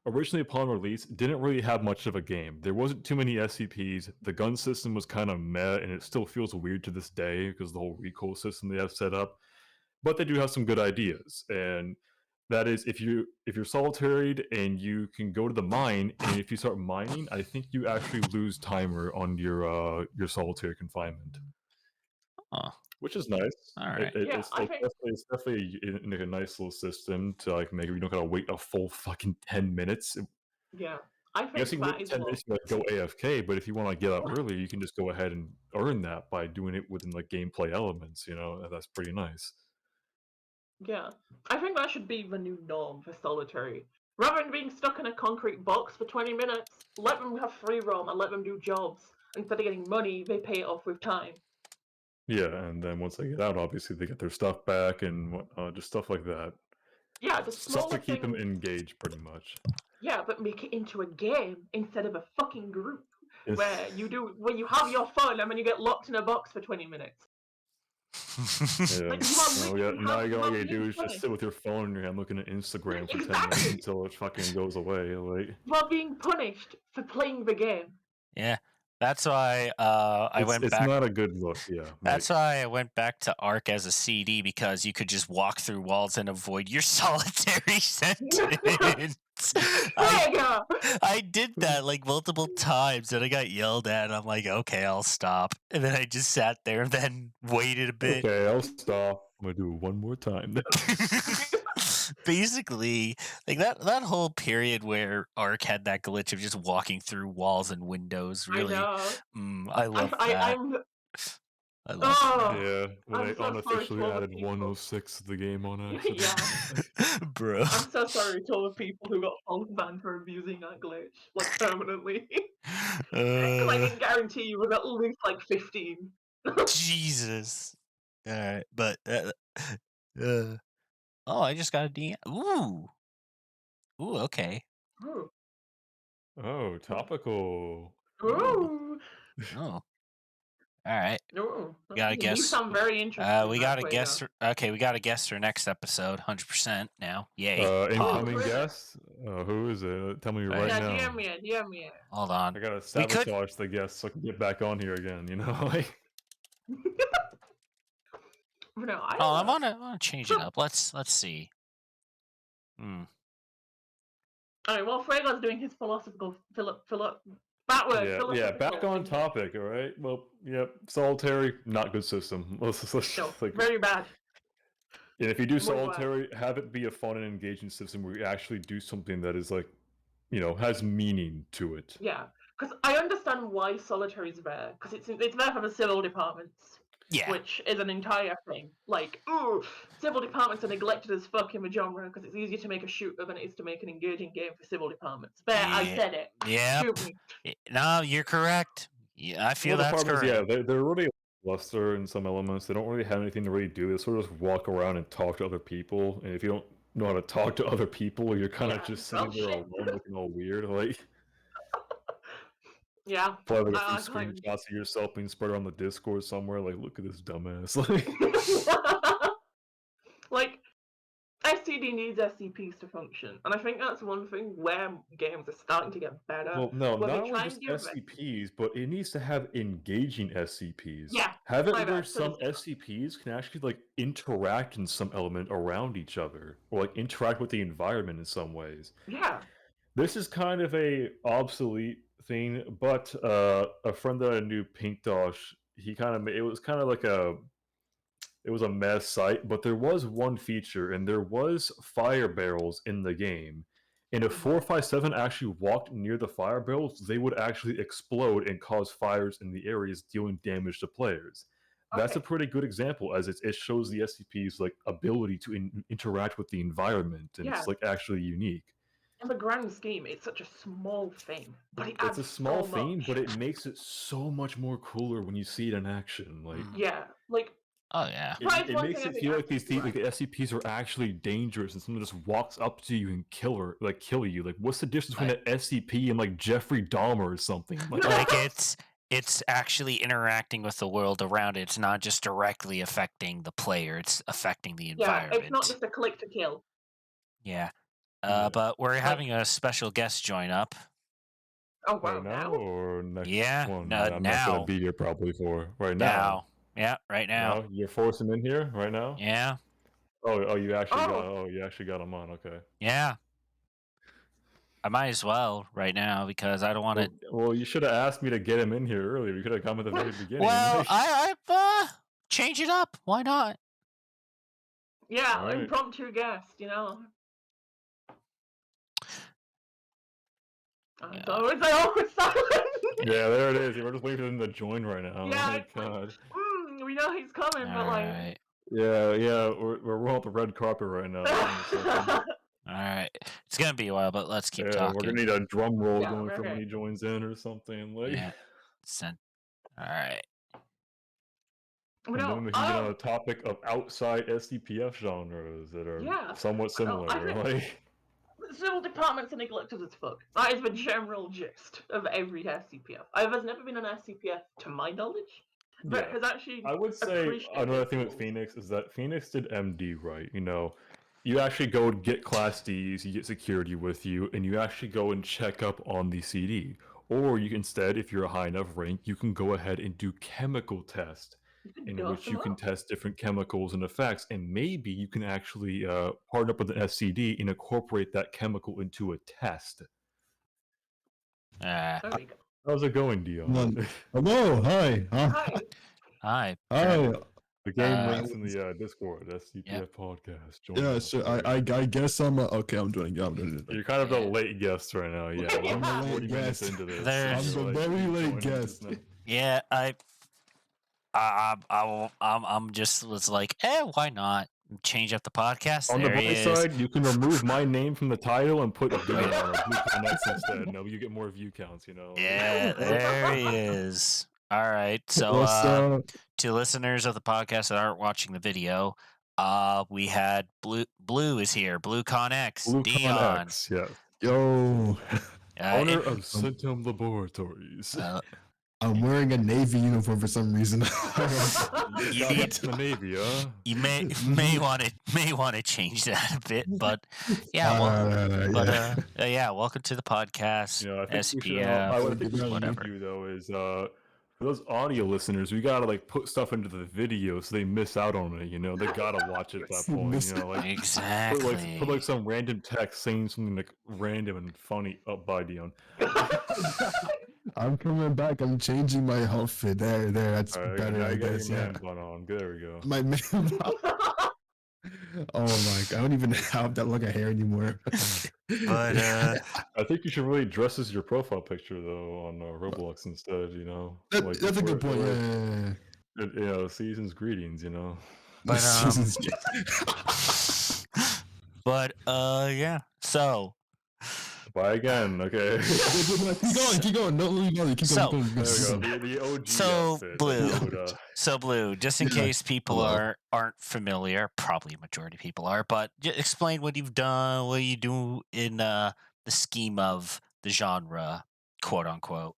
originally upon release, didn't really have much of a game. There wasn't too many SCPs. The gun system was kind of meh, and it still feels weird to this day because the whole recoil system they have set up. But they do have some good ideas, and that is if you're solitaried and you can go to the mine, and if you start mining, I think you actually lose timer on your solitary confinement. Oh, Which is nice. all right. It's definitely a nice little system to like make you don't gotta wait a full fucking 10 minutes. Yeah, I I guess think you can that wait is 10 what. minutes and like go AFK, but if you want to get out early, you can just go ahead and earn that by doing it within like gameplay elements. That's pretty nice. Yeah, I think that should be the new norm for Solitary. Rather than being stuck in a concrete box for 20 minutes, let them have free roam and let them do jobs. Instead of getting money, they pay it off with time. Yeah, and then once they get out, obviously they get their stuff back and whatnot, just stuff like that. Yeah, the Stuff smaller to keep them things. engaged, pretty much. Yeah, but make it into a game instead of a fucking group It's- where you have your fun and then you get locked in a box for 20 minutes. Yeah. Like, you are Now, literally now you all have you do been is just sit with your phone in your hand looking at Instagram for 10 minutes Exactly. until it fucking goes away. Like, You are being punished for playing the game. Yeah, that's why I went it's back. not a good look. Yeah, That's why I went back to Ark as a CD because you could just walk through walls and avoid your solitary sentence. Fuego! I did that like multiple times and I got yelled at. And I'm like, okay, I'll stop. And then I just sat there and then waited a bit. Okay, I'll stop. I'm gonna do it one more time. Basically, like that whole period where Ark had that glitch of just walking through walls and windows. Really, I know. I love that. I'm. I love Oh, Yeah, when I'm they so sorry unofficially to all the added people. 106 to the game on accident. Yeah. Bro. I'm so sorry to all the people who got false banned for abusing that glitch, like permanently. Because I can guarantee you was at least like 15. Jesus. All right, but oh, I just got a DM. Ooh, okay. Ooh. Oh, topical. Ooh. Oh, all right. Ooh. Gotta You guess. sound very interested. We in got that a Fuego. guest. Okay, we got a guest for next episode. 100% now. Yay. Incoming Really? guest? Who is it? Tell me Right. right Yeah, now. DM me. Hold on. I gotta We could. sabotage the guest so I can get back on here again, you know? Like, No, I Oh, I don't know. wanna change it up. Let's see. Alright, well, Fuego's doing his philosophical yeah, back on topic, all right? Well, yep, solitary, not good system. Let's No, like, very bad. and if you do Muy bad. solitary, have it be a fun and engaging system where you actually do something that is like, has meaning to it. Yeah, because I understand why solitary is there, because it's there for the civil departments. Yeah. Which is an entire thing. Like, ooh, civil departments are neglected as fuck in the genre because it's easier to make a shooter than it is to make an engaging game for civil departments. There, I said it. Yep. Shoot me. No, you're correct. Yeah, I feel Well, the that's problem correct. is, they're really luster in some elements. They don't really have anything to really do. They sort of just walk around and talk to other people. And if you don't know how to talk to other people, you're kind of just sitting there alone, looking all weird. Like, yeah. Probably like a few screenshots of yourself being spread around the Discord somewhere. Like, look at this dumbass. Like, STD needs SCPs to function, and I think that's one thing where games are starting to get better. Well, no, where not they only try just and give SCPs, but it needs to have engaging SCPs. Yeah, Have it my where bad, so some SCPs can actually like interact in some element around each other, or like interact with the environment in some ways. Yeah. This is kind of a obsolete thing, but a friend that I knew, Pink Dosh, it was kind of like it was a mess site, but there was one feature, and there was fire barrels in the game. And if 457 actually walked near the fire barrels, they would actually explode and cause fires in the areas, dealing damage to players. That's a pretty good example, as it shows the SCP's like ability to interact with the environment, and it's like actually unique. In the grand scheme, it's such a small thing, but it adds It's a small so thing, much. but it makes it so much more cooler when you see it in action. Like, yeah, like. Oh yeah. It makes it feel like the SCPs are actually dangerous, and someone just walks up to you and kill you. Like, what's the difference between an SCP and like Jeffrey Dahmer or something? Like it's actually interacting with the world around it. It's not just directly affecting the player. It's affecting the environment. Yeah, it's not just a click to kill. Yeah. But we're having a special guest join up. Oh wow! Right now or next? Yeah, one? now. I'm not gonna be here probably for right now. Now. Yeah, right now. No, you're forcing him in here right now. Yeah. Oh, you actually got him on. Okay. Yeah. I might as well right now because I don't want to. Well, you should have asked me to get him in here earlier. You could have come at the very beginning. Well, I change it up. Why not? Yeah, impromptu guest, you know. So it's an awkward silence. Yeah, there it is. We're just waiting for him to join right now. Yeah, oh my God. We know he's coming, but like. Right. Yeah, we're rolling up the red carpet right now. All right, it's gonna be a while, but let's keep talking. We're gonna need a drum roll going for when he joins in or something. Like, yeah. All right. And then we can get on a topic of outside SCPF genres that are somewhat similar. Like, civil departments are neglected as fuck. That is the general gist of every SCPF. There's never been an SCPF, to my knowledge, that has actually. I would say another thing with Phoenix is that Phoenix did MD right. You know, you actually go and get Class Ds, you get security with you, and you actually go and check up on the CD. Or you can, instead, if you're a high enough rank, you can go ahead and do chemical test, in which you can test different chemicals and effects, and maybe you can actually partner up with an SCD and incorporate that chemical into a test. How's it going, Dion? Hello, hi. Hi. Hi. The game links in the Discord, SCPF Podcast. Yeah, so I guess I'm okay. I'm doing it. You're kind of the late guest right now. Yeah, I'm a late guest. Into this. I'm a very late guest. Yeah, I'm just was like, why not change up the podcast? On there the bright side, you can remove my name from the title and put Dion on BlueConX instead. No, you get more view counts. You know. Yeah, there he is. All right, so to listeners of the podcast that aren't watching the video, we had Blue is here, BlueConX, Dion. Yeah. Yo. Owner of Symptom Laboratories. I'm wearing a Navy uniform for some reason. You need the Navy, huh? You may want to change that a bit, but welcome to the podcast. I think SCPF, what we do though is for those audio listeners, we gotta like put stuff into the video so they miss out on it. You know, they gotta watch it at that point. You know, like exactly. Put like some random text saying something like random and funny up by Dion. I'm coming back. I'm changing my outfit. There. That's better. I guess. Man bun on. There we go. My man. Oh my god! I don't even have that look of hair anymore. But I think you should really dress as your profile picture though on Roblox instead. You know, that's a good point. Yeah. You know, season's greetings. You know. But yeah. So. Bye again. Okay. keep going. No, keep going. The OG. So Blue. Just in case people aren't familiar, probably a majority of people are, but explain what you've done, what you do in the scheme of the genre, quote unquote.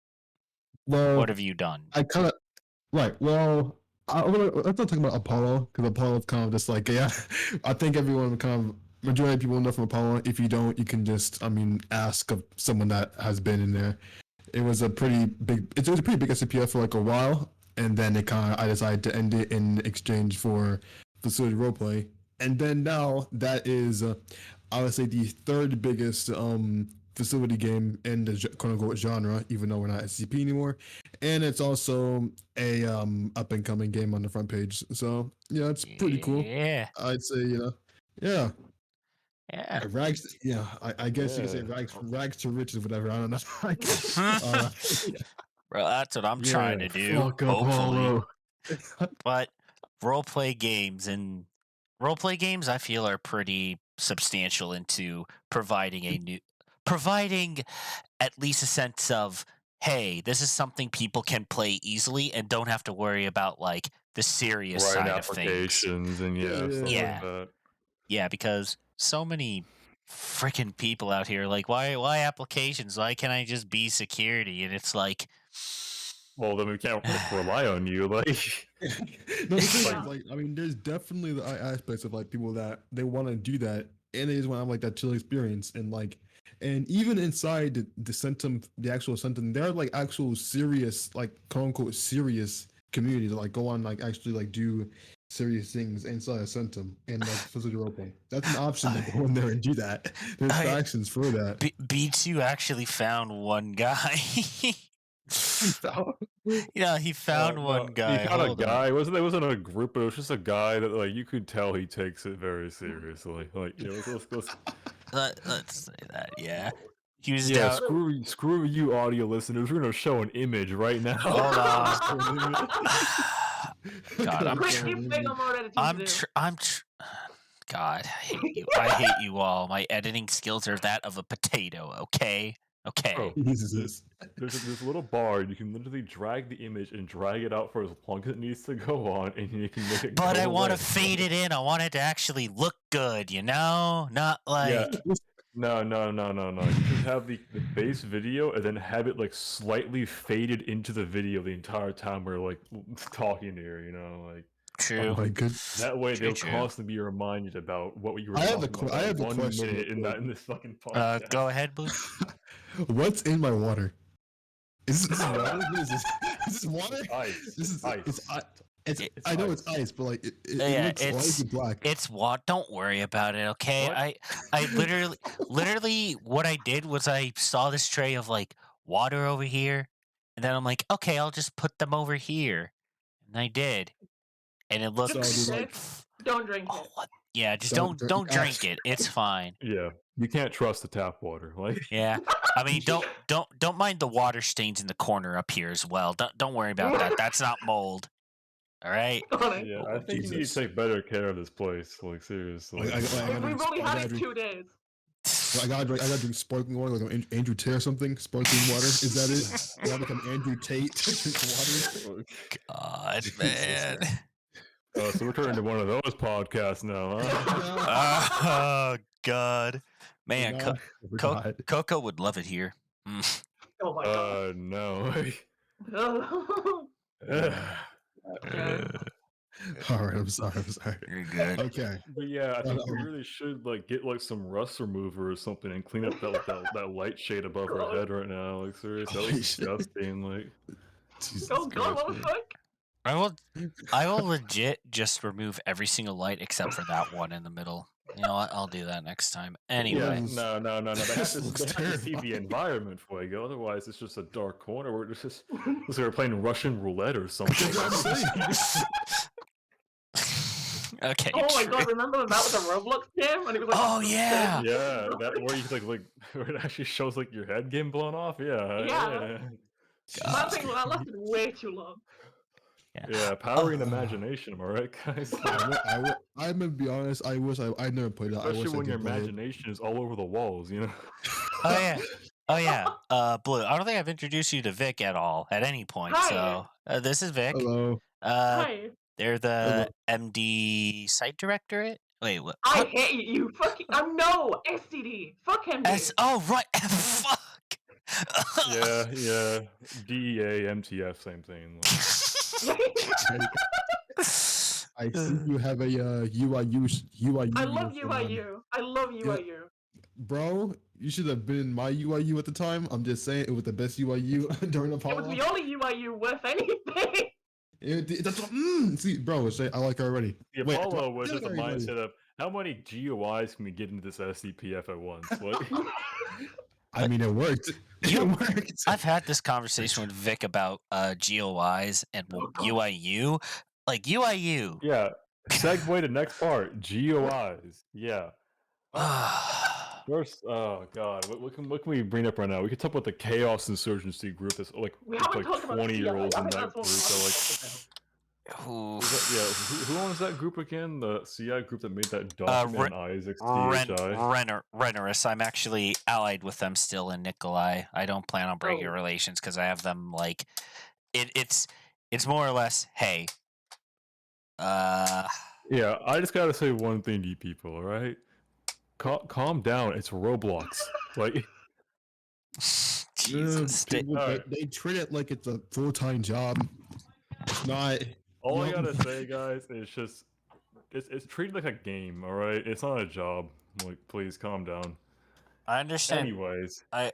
Well, what have you done? I kind of Well, let's not talk about Apollo because Apollo's kind of just like I think everyone kind of. Majority of people know from Apollo. If you don't, you can just, ask of someone that has been in there. It was a pretty big SCPF for like a while, and then I decided to end it in exchange for facility roleplay. And then now that is, I would say, the third biggest facility game in the quote unquote genre, even though we're not SCP anymore. And it's also a up and coming game on the front page. So yeah, it's pretty cool. Yeah, I'd say yeah. Yeah. Rags. Yeah, I guess you can say rags to riches, whatever. I don't know. Bro, that's what I'm trying to do. Hopefully. But roleplay games, I feel, are pretty substantial into providing at least a sense of, hey, this is something people can play easily and don't have to worry about like the serious side of things. And yeah, because so many freaking people out here like why applications? Why can't I just be security? And it's like, well, then we can't rely on you. Like, no, there's definitely the aspects of like people that they want to do that, and they just want to have like that chill experience, and even inside the actual Centum, there are like actual serious, like quote unquote serious communities that like go on like actually like do serious things inside a Centum and like facility roleplay. That's an option to go in there and do that. There's factions for that. B2 actually found one guy. He found one guy. He found a guy. It wasn't a group, but it was just a guy that like you could tell he takes it very seriously. Like, let's say that. Yeah. He was screw you, audio listeners. We're gonna show an image right now. Hold on. God, God, I hate you. I hate you all. My editing skills are that of a potato. Okay. Okay. Bro, Jesus. there's this little bar. You can literally drag the image and drag it out for as long as it needs to go on, and you can make it. But go I want away. to fade it in. I want it to actually look good, you know? Not Yeah. like No. You should have the base video and then have it like slightly faded into the video the entire time we're like talking here, you know, like true. Oh my goodness. that way True, they'll true. constantly be reminded about what you were I have a talking que- about. I have a 1 question minute real quick. in this fucking podcast. Go ahead, Blue. What's in my water? Is this water? What is this? Is this water? Ice. This is Ice. it's It's I know ice. it's ice, but like it Yeah, looks why is it black? It's what? Don't worry about it, okay? What? I literally, what I did was I saw this tray of like water over here, and then I'm like, okay, I'll just put them over here, and I did, and it Just looks So, be like- safe. Don't drink oh, it. what? Yeah, just Don't don't drink- drink it. It's fine. Yeah, you can't trust the tap water. Like, Yeah, I mean, don't mind the water stains in the corner up here as well. Don't worry about that. That's not mold. All right. Honey. yeah, Oh, I think you need Jesus. to take better care of this place. Like, seriously. I gotta We've only drink- I had gotta it drink- 2 days. I gotta drink sparkling water like I'm Andrew Tate or something. Sparkling water, is that it? I gotta become Andrew Tate to drink water. God, Jesus man. So we're turning to one of those podcasts now, huh? Oh God, man. No, we're not. Coco would love it here. Mm. Oh my god. No. Okay. All right, I'm sorry. You're good. Okay. But yeah, I think we Um, really should like get like some rust remover or something and clean up that light shade above her God. head right now. Like, seriously, that Holy was shit. disgusting. Like, Jesus Oh god, what Christ, the man. fuck? I will legit just remove every single light except for that one in the middle. You know what? I'll do that next time. Anyway, yeah, no. They have This to, looks they have to see the terrifying. environment, Fuego. Otherwise, it's just a dark corner. We're just looks like we're playing Russian roulette or something. That's what I'm saying. okay. Oh my true. god, remember when that was a Roblox game? And it was like, Oh, yeah. Yeah, that where you like where it actually shows like your head getting blown off. Yeah. Yeah. God. That thing that lasted way too long. Yeah, powering Oh. imagination, am I right, guys? I'm gonna be honest. I wish I never played that. I Especially wish I when your could play it. imagination is all over the walls, you know. Oh yeah. Oh yeah. Blue. I don't think I've introduced you to Vic at all at any point. Hi. So this is Vic. Hello. Hi. They're the MD site directorate. Wait, what? I hate you. Fucking. I'm no STD. Fuck him. Oh right. Fuck. Yeah. DEA, MTF, same thing. I see you have a UIU. I love uniform on. UIU. I love UIU. Bro, you should have been my UIU at the time. I'm just saying it was the best UIU during It Apollo. was the only UIU worth anything. That's what, see, bro. I like it already. The Wait, Apollo do I was feel just a like I already- mindset of how many GUIs can we get into this SCPF at once? Like, I mean, it worked. It worked. I've had this conversation with Vic about GOIs and Oh, God. UIU. Like UIU. yeah. Segue to next part. GUIs. Yeah. First, oh god, what can we bring up right now? We could talk about the Chaos Insurgency group. That's like We it's haven't like talked about 20-year-olds CI. I in think that that's group. what That like, Ooh. who owns that group again? The CI group that made that document Isaac CHI. Rennerus. I'm actually allied with them still in Nikolai. I don't plan on breaking Oh. relations because I have them like it's more or less, hey. Yeah, I just gotta say one thing to you people, all right? Calm down. It's Roblox. Like, Jesus. People, Alright. they treat it like it's a full-time job. It's not. all I No. gotta say, guys, is just it's treated like a game, all right? It's not a job. Like, please calm down. I understand. Anyways, I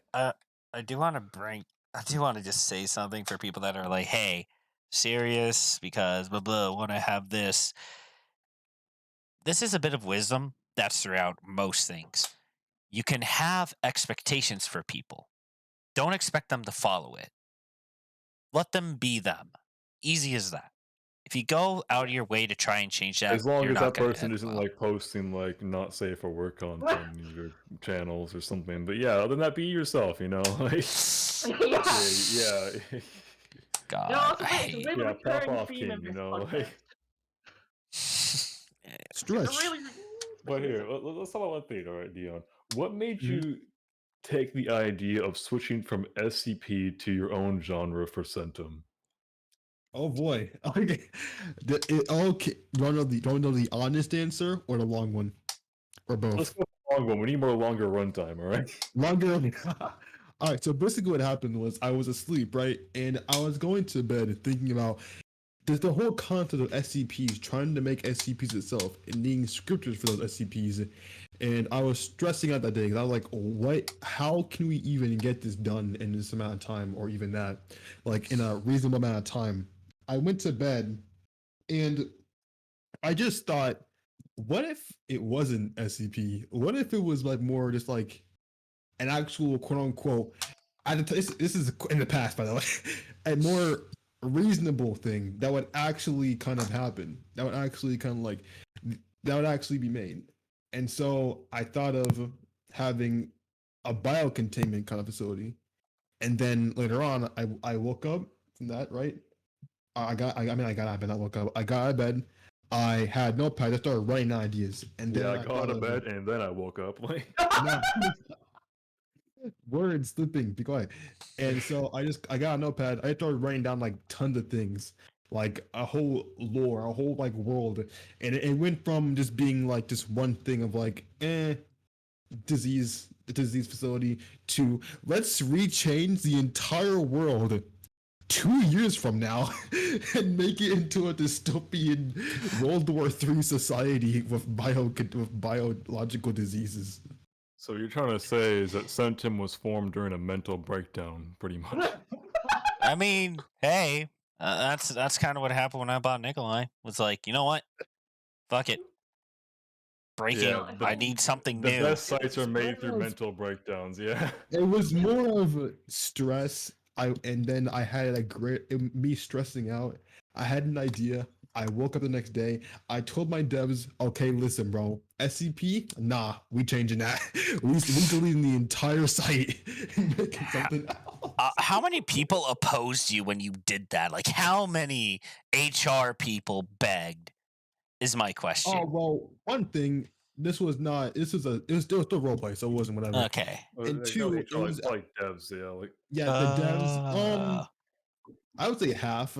do want to just say something for people that are like, hey, serious because blah blah want to have this. This is a bit of wisdom that's throughout most things. You can have expectations for people. Don't expect them to follow it. Let them be them. Easy as that. If you go out of your way to try and change that, as long you're as not that gonna person end isn't well. like posting like not safe for work content in your channels or something. But yeah, other than that, be yourself, you know. Like, Yeah. yeah. God, You know, also, I it's a hate really Yeah, pop recurring off, theme King, in you this know, podcast. like- Stretch. Really, But here, let's talk about one thing, all right, Dion. What made Mhm. you take the idea of switching from SCP to your own genre for Centum? Oh boy. Okay. Okay. Do you want to know the honest answer or the long one? Or Let's both? go with the long one. We need more longer runtime, all right? Longer. All right. So basically, what happened was I was asleep, right, and I was going to bed thinking about there's the whole concept of SCPs, trying to make SCPs itself and needing scriptures for those SCPs. And I was stressing out that day because I was like, what? How can we even get this done in this amount of time, or even that, like in a reasonable amount of time? I went to bed and I just thought, what if it wasn't SCP? What if it was like more just like an actual quote unquote, this is in the past, by the way, a more reasonable thing that would actually kind of happen. That would actually kind of like, that would actually be made. And so I thought of having a biocontainment kind of facility. And then later on, I woke up from that, right? I got out of bed, not woke up. I got out of bed. I had notepad. I started writing ideas. And then Yeah, I I got thought out of of bed and then I woke up. Like, no, words slipping, be quiet. And so I got a notepad. I started writing down like tons of things, like a whole lore, a whole like world. And it went from just being like just one thing of like, disease facility to let's rechange the entire world 2 years from now and make it into a dystopian World War III society with biological diseases. so you're trying to say is that Centum was formed during a mental breakdown, pretty much. I mean, hey, that's kind of what happened when I bought Nikolai. Was like, you know what? Fuck it. Breaking. Yeah, I need something The new. best sites are made through more of- mental breakdowns, yeah. It was more of stress. And then I had me stressing out. I had an idea. I woke up the next day. I told my devs, okay, listen, bro, SCP, nah, we changing that. we deleting the entire site and making something else. How many people opposed you when you did that? Like, how many HR people begged? Is my question. Oh well, one thing. This was it was still roleplay, so it wasn't whatever. Okay. And two, it was it's like devs, yeah. Like, yeah, the devs. I would say half.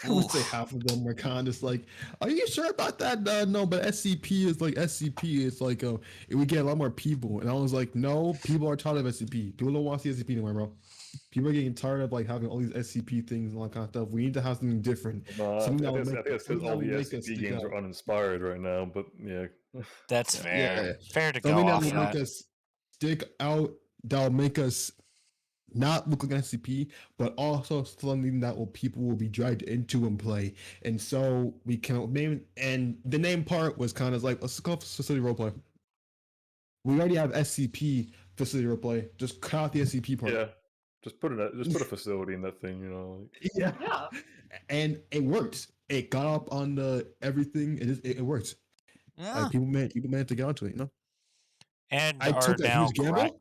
I would say Oof. half of them were kind of just like, "Are you sure about that?" No, but SCP is like SCP. It's like we get a lot more people, and I was like, "No, people are tired of SCP. People don't want to see SCP anymore, bro. People are getting tired of like having all these SCP things and all that kind of stuff. We need to have something different. I Something think that will it's because all the SCP games are uninspired right now, but yeah. That's fair. yeah. Fair to Something go that off will that. make us stick out. That'll make us not look like SCP, but also something that people will be dragged into and play. And so we can name, and the name part was kind of like, let's call it facility roleplay. We already have SCP facility roleplay. Just cut out the SCP part. Yeah. Just put a facility in that thing, you know. Like, Yeah. Yeah. And it worked. It got up on the everything. It worked. Yeah. Like people managed to get onto it, you know. And I are took a now huge gamble.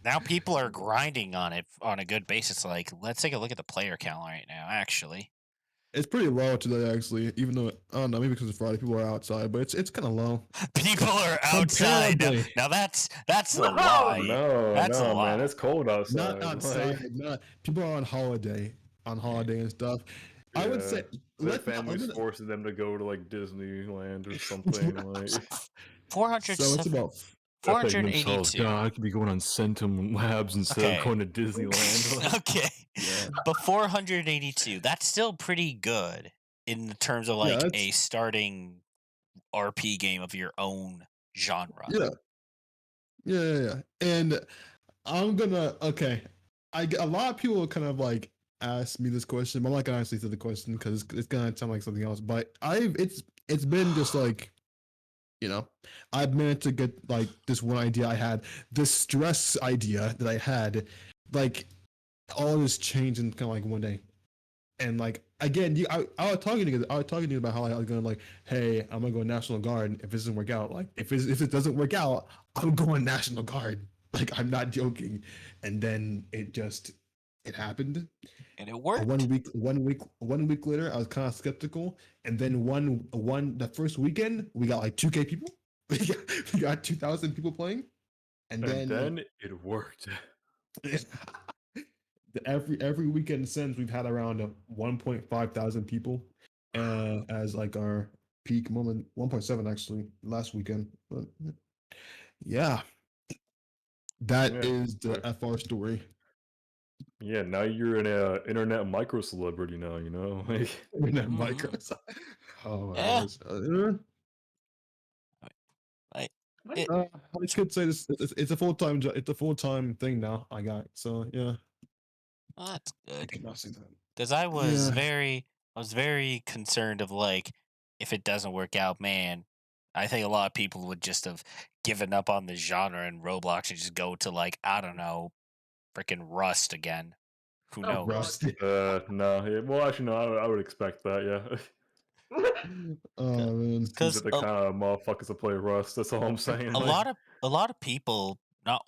now people are grinding on it on a good basis. Like, let's take a look at the player count right now. Actually, It's pretty low today, actually. Even though I don't know, maybe because it's Friday, people are outside, but it's kind of low. people are outside now. Comparably. Now that's a Whoa! lie. no, That's a no, lie. man, it's cold outside. Not outside. Not people are on holiday and stuff. I would say their families forcing them to go to like Disneyland or something. Like, 400. So it's about 482. God, I could be going on Centum Labs instead of going to Disneyland. Like, Okay, yeah. but 482. That's still pretty good in terms of like a starting RP game of your own genre. Yeah. And I'm gonna a lot of people kind of like ask me this question, but I'm not gonna actually say the question because it's gonna sound like something else. But it's been just like, you know, I've managed to get like this one idea I had, this stress idea that I had, like all this changed in kind of like one day. And like again, I was talking to you about how I was gonna like, hey, I'm gonna go National Guard if it doesn't work out. Like if it doesn't work out, I'm going National Guard. Like I'm not joking. And then it happened. And it worked. 1 week later, I was kind of skeptical. And then the first weekend, we got like 2K people. We got 2,000 people playing. and And then then it worked. every weekend since we've had around 1.5 thousand people as like our peak moment. 1.7 actually last weekend, but yeah, that Yeah. is the FR story. Yeah, now you're an internet micro celebrity now, you know? Like, Internet micros. Oh my Yeah. goodness. Like, What? it, I could say this. It's a full time. It's a full time thing now. I got so yeah. that's I good. cannot see that. Because I Yeah. was very concerned of like, if it doesn't work out, man, I think a lot of people would just have given up on the genre and Roblox and just go to like, I don't know, freaking Rust again. Who Oh, God. knows? Rusty. no, yeah, well, actually, no, I would expect that, yeah. Oh man. Seems Because like the kind of motherfuckers that play Rust, that's all I'm saying. a Like, lot of people not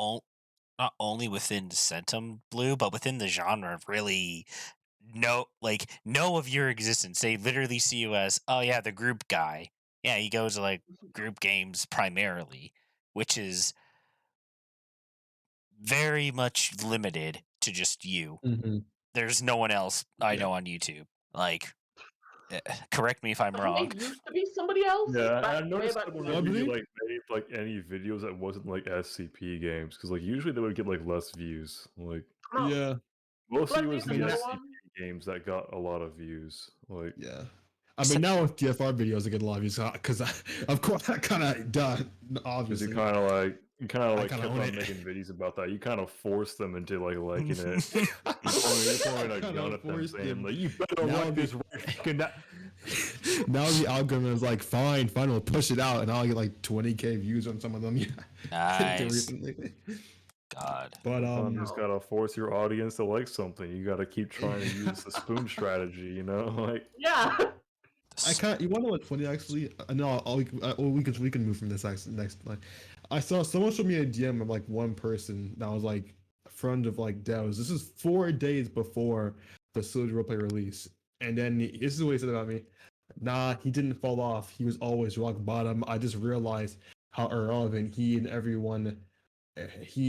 only within Centum Blue, but within the genre really know of your existence. They literally see you as, oh yeah, the group guy. Yeah, he goes to like group games primarily, which is very much limited to just you. Mhm. There's no one else I Yeah. know on YouTube. Like, correct me if I'm Doesn't wrong. it used to be somebody else? yeah, Back, I way noticed back that when. whenever you Probably. like made like any videos that wasn't like SCP games, because like usually they would get like less views. Like No, Yeah. mostly it Blood was Beast the is the SCP one. games that got a lot of views. Like, Yeah. I mean, now with TFR videos, I get a lot of views because, of course, I kind of done. because Obviously, you kind of I like kinda kept own on it. making videos about that. You kind of forced them into like liking it. You're pointing a Kinda gun at them forced saying them. like, "You better Now like the- this right fucking now." now the algorithm is like, fine, we'll push it out, and I'll get like 20K views on some of them. Yeah, Nice. recently. God. But Sometimes you just gotta force your audience to like something. You gotta keep trying to use the spoon strategy, you know? Like, Yeah. I can't. You want to know what's funny? Actually, no. We can move from this actually next. Like, I saw someone show me a DM of like one person that was like a friend of like Devs. This is 4 days before the Soldier Roleplay release, and then this is what he said about me. Nah, he didn't fall off. He was always rock bottom. I just realized how irrelevant he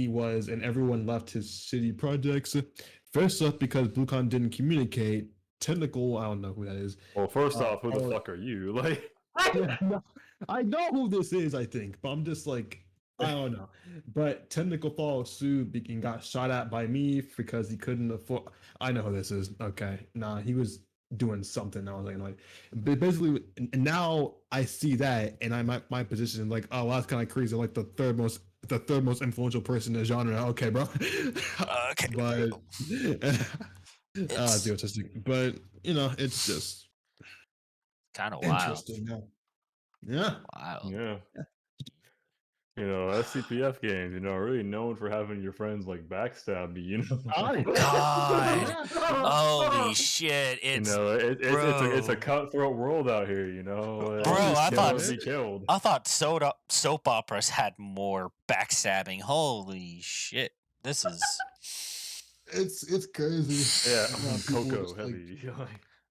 was, and everyone left his shitty projects. First off, because BlueCon didn't communicate. Technical, I don't know who that is. well, first off, who the Oh, fuck are you? Like, yeah, no, I know who this is, I think, but I'm just like, I don't know. But technical fall sued and got shot at by me because he couldn't afford. I know who this is. Okay, nah, he was doing something. I was like, but basically, and now I see that, and my position is like, oh, well, that's kind of crazy. I'm like the third most influential person in the genre. Okay, bro. Okay. But It's the autistic. But it's just kind of wild. interesting now. Yeah. Wild. yeah. SCPF games, really known for having your friends like backstab you, God. Holy shit. It's it's a bro. cutthroat world out here, Bro, I You thought- want to be killed. I thought soap operas had more backstabbing. Holy shit. This is It's crazy. Yeah, People Coco just, like, heavy.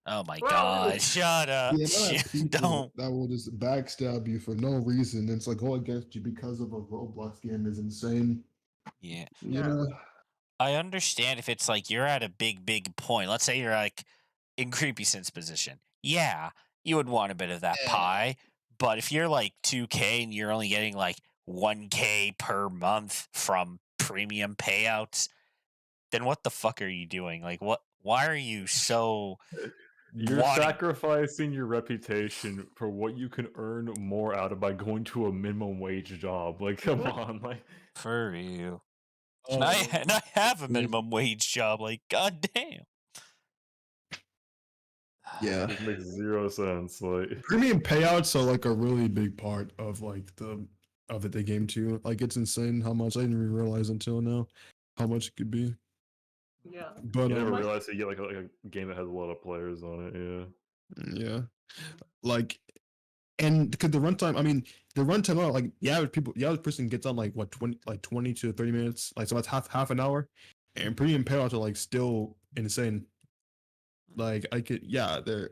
oh my Well, god. Shut up. the amount of people Don't. that will just backstab you for no reason. It's like go against you because of a Roblox game is insane. Yeah. You Yeah. know? I understand if it's like you're at a big point. Let's say you're like in Creepy Sense position. Yeah, you would want a bit of that pie. But if you're like 2K and you're only getting like 1K per month from premium payouts, then what the fuck are you doing? Like why are you so You're wanting sacrificing your reputation for what you can earn more out of by going to a minimum wage job. Like, come on, like, for you? Oh, And I have a crazy. minimum wage job. Like, goddamn. yeah. it makes zero sense. Like, Premium payouts are like a really big part of like the game too. Like it's insane how much I didn't even realize until now how much it could be. Yeah. But you never Like- realize you get like a game that has a lot of players on it. Yeah. yeah, like, and because the runtime, I mean, the runtime out like the average person gets on like what 20 to 30 minutes, like so that's half an hour, and premium payouts are like still insane. Like I could, yeah, they're,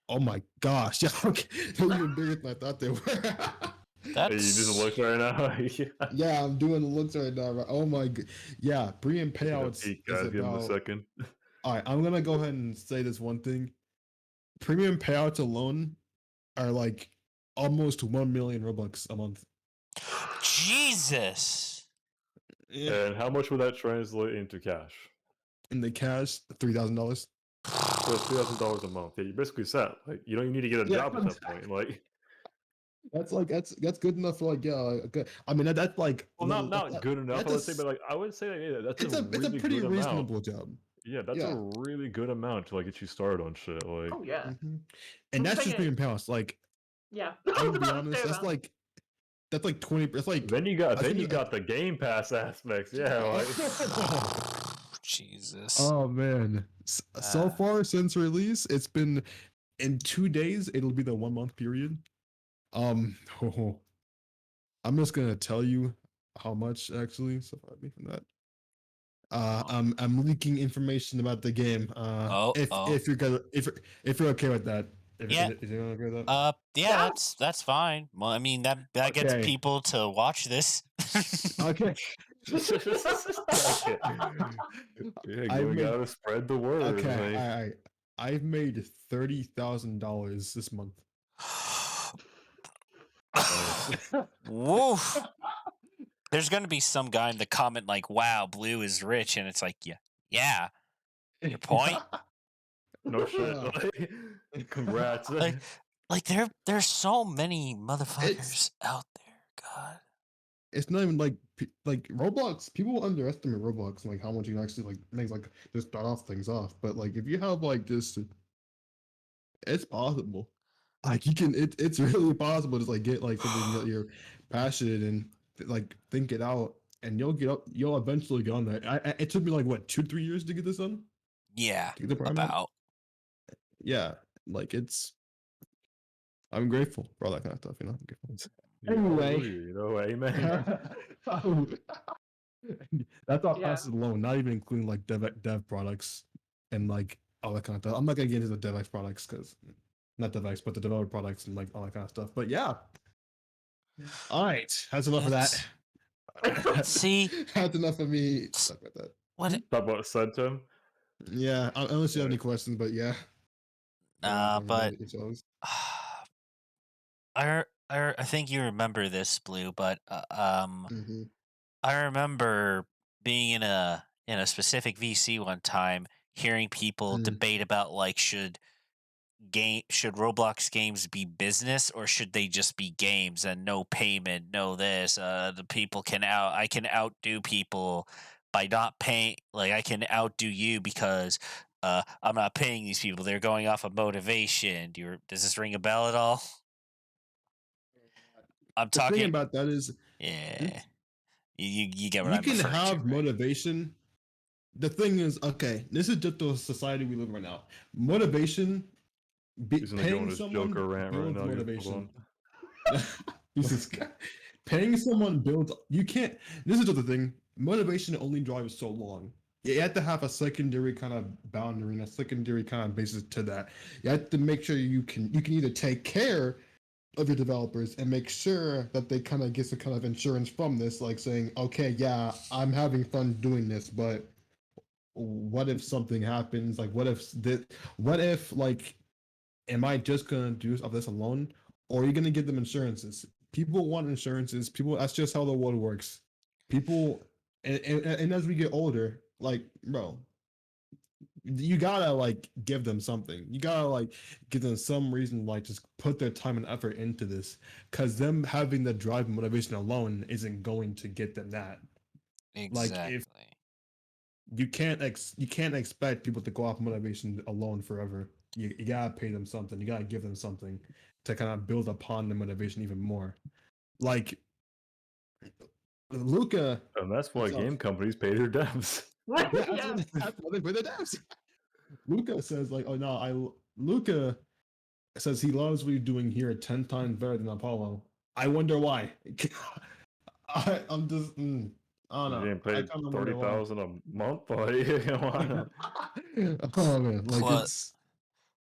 oh my gosh, yeah, okay, they're even bigger than I thought they were. Hey, you just That's look right now. Yeah. Yeah, I'm doing the looks right now. Right? Oh my god. Yeah, premium Taking a payouts peek, is guys. Give him a about. second. All right, I'm gonna go ahead and say this one thing. Premium payouts alone are like almost 1 million Robux a month. Jesus. Yeah. And how much would that translate into cash? In the cash, $3,000. So it's $3,000 a month. Yeah, you're basically set. Like you don't even need to get a Yeah, job at that point. Like, that's good enough for like yeah. Like, good. I mean that's like well, not good enough, I would say, that's but like I would say that, yeah, that's a it's a really pretty good amount. reasonable job. Yeah, that's a Yeah. really good amount to like get you started on shit. Like, Oh yeah. And The that's thing just is- premium payouts. Like Yeah. I'm I was gonna be about to honest, say that's like 20. It's like then you I got think it's- the Game Pass aspects. Yeah, like Jesus. Oh man. So Ah. far since release, it's been in 2 days, it'll be the 1 month period. I'm just gonna tell you how much actually. So far me from that. I'm leaking information about the game. If you're gonna if you're okay with that. Yeah. Is it okay with that? Yeah, Yeah. that's fine. Well, I mean that gets Okay. people to watch this. Okay. okay. Yeah, I we made- gotta spread the word. Okay, Like, I've made $30,000 this month. Woof. There's gonna be some guy in the comment like, "Wow, Blue is rich," and it's like, yeah. Your point? no shit. Yeah. Like, congrats. Like there's so many motherfuckers out there. God. It's not even like Roblox. People underestimate Roblox and like how much you can actually like make like just start off things off. But like if you have like just, it's possible. Like you can, it's really possible to like get like something that you're passionate and like think it out, and you'll eventually get on that. It took me like what 2-3 years to get this done. Yeah. To get the Prime out. About. Yeah, like it's. I'm grateful for all that kind of stuff, you know. I'm grateful. Yeah, Anyway. hallelujah, you know, amen. That's all Yeah. passes alone, not even including like dev products and like all that kind of stuff. I'm not gonna get into the DevX products because not DevX, but the developer products and like all that kind of stuff. But yeah. All right, that's enough of that. See? That's enough of me. Talk about that. What? Talk about sent him. Yeah, unless you have any questions, but yeah. But It's always- I think you remember this, Blue, but Mhm. I remember being in a specific VC one time, hearing people debate about like should Roblox games be business or should they just be games and no payment, no this. The people I can outdo people by not paying. Like I can outdo you because I'm not paying these people. They're going off of motivation. Does this ring a bell at all? I'm The thing talking. about that is, Yeah, you get what you I'm can referring to, have right? motivation. The thing is, okay, this is just the society we live in right now. Motivation, He's gonna go on paying his someone Joker rant right builds now. Hold motivation. on. Jesus, paying someone builds. You can't. This is just the thing. Motivation only drives so long. You have to have a secondary kind of boundary and a secondary kind of basis to that. You have to make sure you can either take care of your developers and make sure that they kind of get some kind of insurance from this, like saying, okay, yeah, I'm having fun doing this, but what if something happens? Like, what if like, am I just gonna do this alone, or are you gonna give them insurances? People want insurances. People, that's just how the world works. People, and as we get older, like, bro, you gotta like give them something. You gotta like give them some reason, like just put their time and effort into this, because them having the drive and motivation alone isn't going to get them that. Exactly. Like if you can't expect people to go off motivation alone forever. You gotta pay them something. You gotta give them something to kind of build upon the motivation even more. Like Luca, And that's why What's up? game companies pay their devs. yeah, Yeah. that's why they pay their devs. Luca says like, oh no, Luca says he loves what you're doing here 10 times better than Apollo. I wonder why. I'm just, I don't know. You're getting paid I kinda wonder why. $30,000 a month. Like, why not? Oh man, like Plus- it's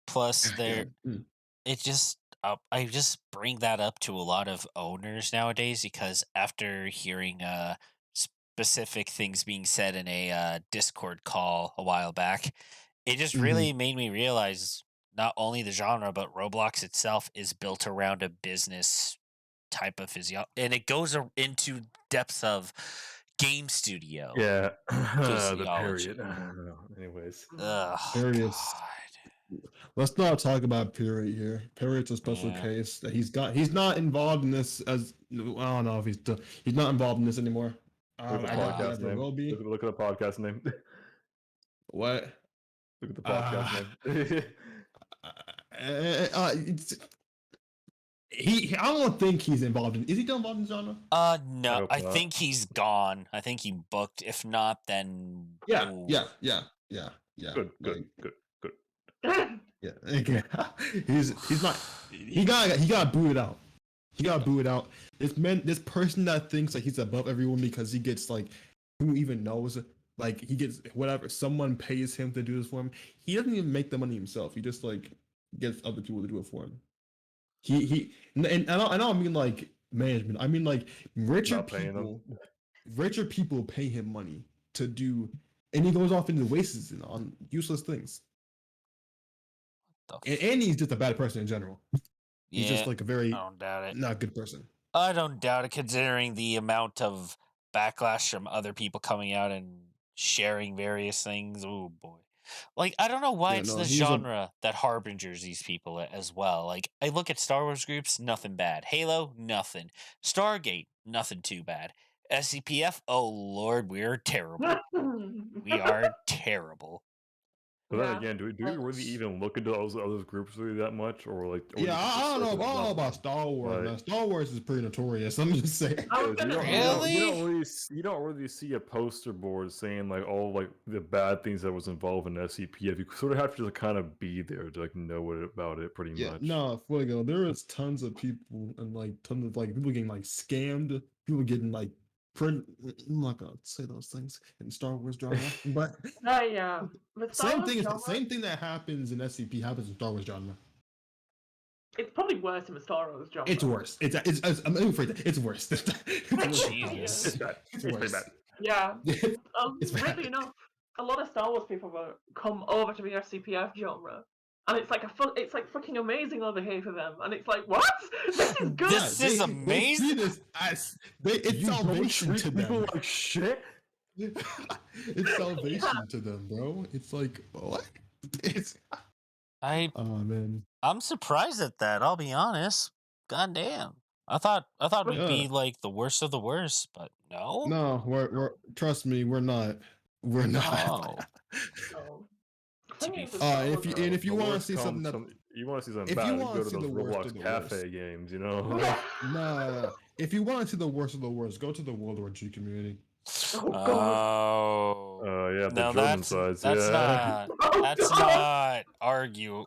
Plus, yeah. it just I just bring that up to a lot of owners nowadays because after hearing specific things being said in a Discord call a while back, it just Hmm. really made me realize not only the genre but Roblox itself is built around a business type of physio, and it goes into depths of game studio Yeah, the period. physiology. Anyways, Ugh, Period's. God. Let's not talk about Period here. Period's a special Yeah. case that he's not involved in this as I don't know if he's not involved in this anymore. look at the I don't think he podcast ever name. will be. Look at the podcast name. What? Look at the Uh, podcast name. it's, I don't think he's involved in. Is he still involved in genre? No, hope I not. think he's gone. I think he booked. If not, then Yeah, ooh. yeah. Good. Yeah, okay. he's not. He got booted out. He got booted out. This person that thinks like he's above everyone because he gets like, who even knows? Like he gets whatever. Someone pays him to do this for him. He doesn't even make the money himself. He just like gets other people to do it for him. And I don't mean like management. I mean like richer Not paying them. people. Richer people pay him money to do, and he goes off into wastes on useless things. And he's just a bad person in general. He's just Yeah, like a very I don't doubt it. not good person. I don't doubt it, considering the amount of backlash from other people coming out and sharing various things. Oh boy. Like, I don't know why Yeah, it's no, the he's a genre that harbingers these people as well. Like, I look at Star Wars groups, nothing bad. Halo, nothing. Stargate, nothing too bad. SCPF, oh lord, we're terrible. We are terrible. But then Yeah. again, do we really even look into those other groups really that much, or like? Or yeah. just I don't know. I surface don't know level? about Star Wars. Like- Man. Star Wars is pretty notorious. I'm just saying. I was You gonna don't, say, you don't- Really? you don't really see a poster board saying like all like the bad things that was involved in SCPF. You sort of have to kind of be there to like know about it pretty Yeah. much. No, Fuego. There is tons of people and like tons of like people getting like scammed. People getting like. I'm not gonna say those things in Star Wars drama, but yeah. The Star same Wars thing is genre, same thing that happens in SCP happens in Star Wars genre. it's probably worse in the Star Wars genre. It's worse. I'm afraid that it's worse. It's worse. Jesus. It's bad. It's It's pretty worse. bad. Yeah. It's bad. Weirdly enough, a lot of Star Wars people will come over to the SCPF genre, and it's like it's like fucking amazing over here for them, and it's like, what? This is good. This is They amazing. see this as it's You don't salvation treat to people them. like shit. It's salvation to them, bro. It's like what? It's oh man. I'm surprised at that, I'll be honest. God damn. I thought we'd Yeah. be like the worst of the worst, but no. No, we're trust me, we're not. We're not. Oh. So, To be thing is with fair. Star if Wars you genre- and if you The want to worst see something comes that you want to see something if bad, you you wanna go to see those the worst Roblox of the cafe worst. games, you know. no, if you want to see the worst of the worst, go to the World War II community. Oh god. Oh. Yeah, the No, German that's sides. that's Yeah. not Oh that's god. not argue.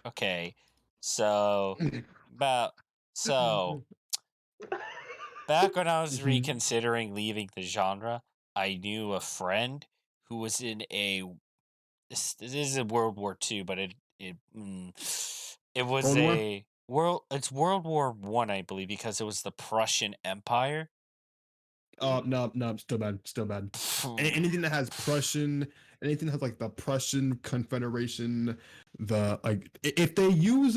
Okay. So back when I was Mhm. reconsidering leaving the genre, I knew a friend who was in a this is a World War II, but it was Cold War? it's World War One, I believe, because it was the Prussian Empire. No, still bad, still bad. Anything that has Prussian, anything that has like the Prussian Confederation, if they use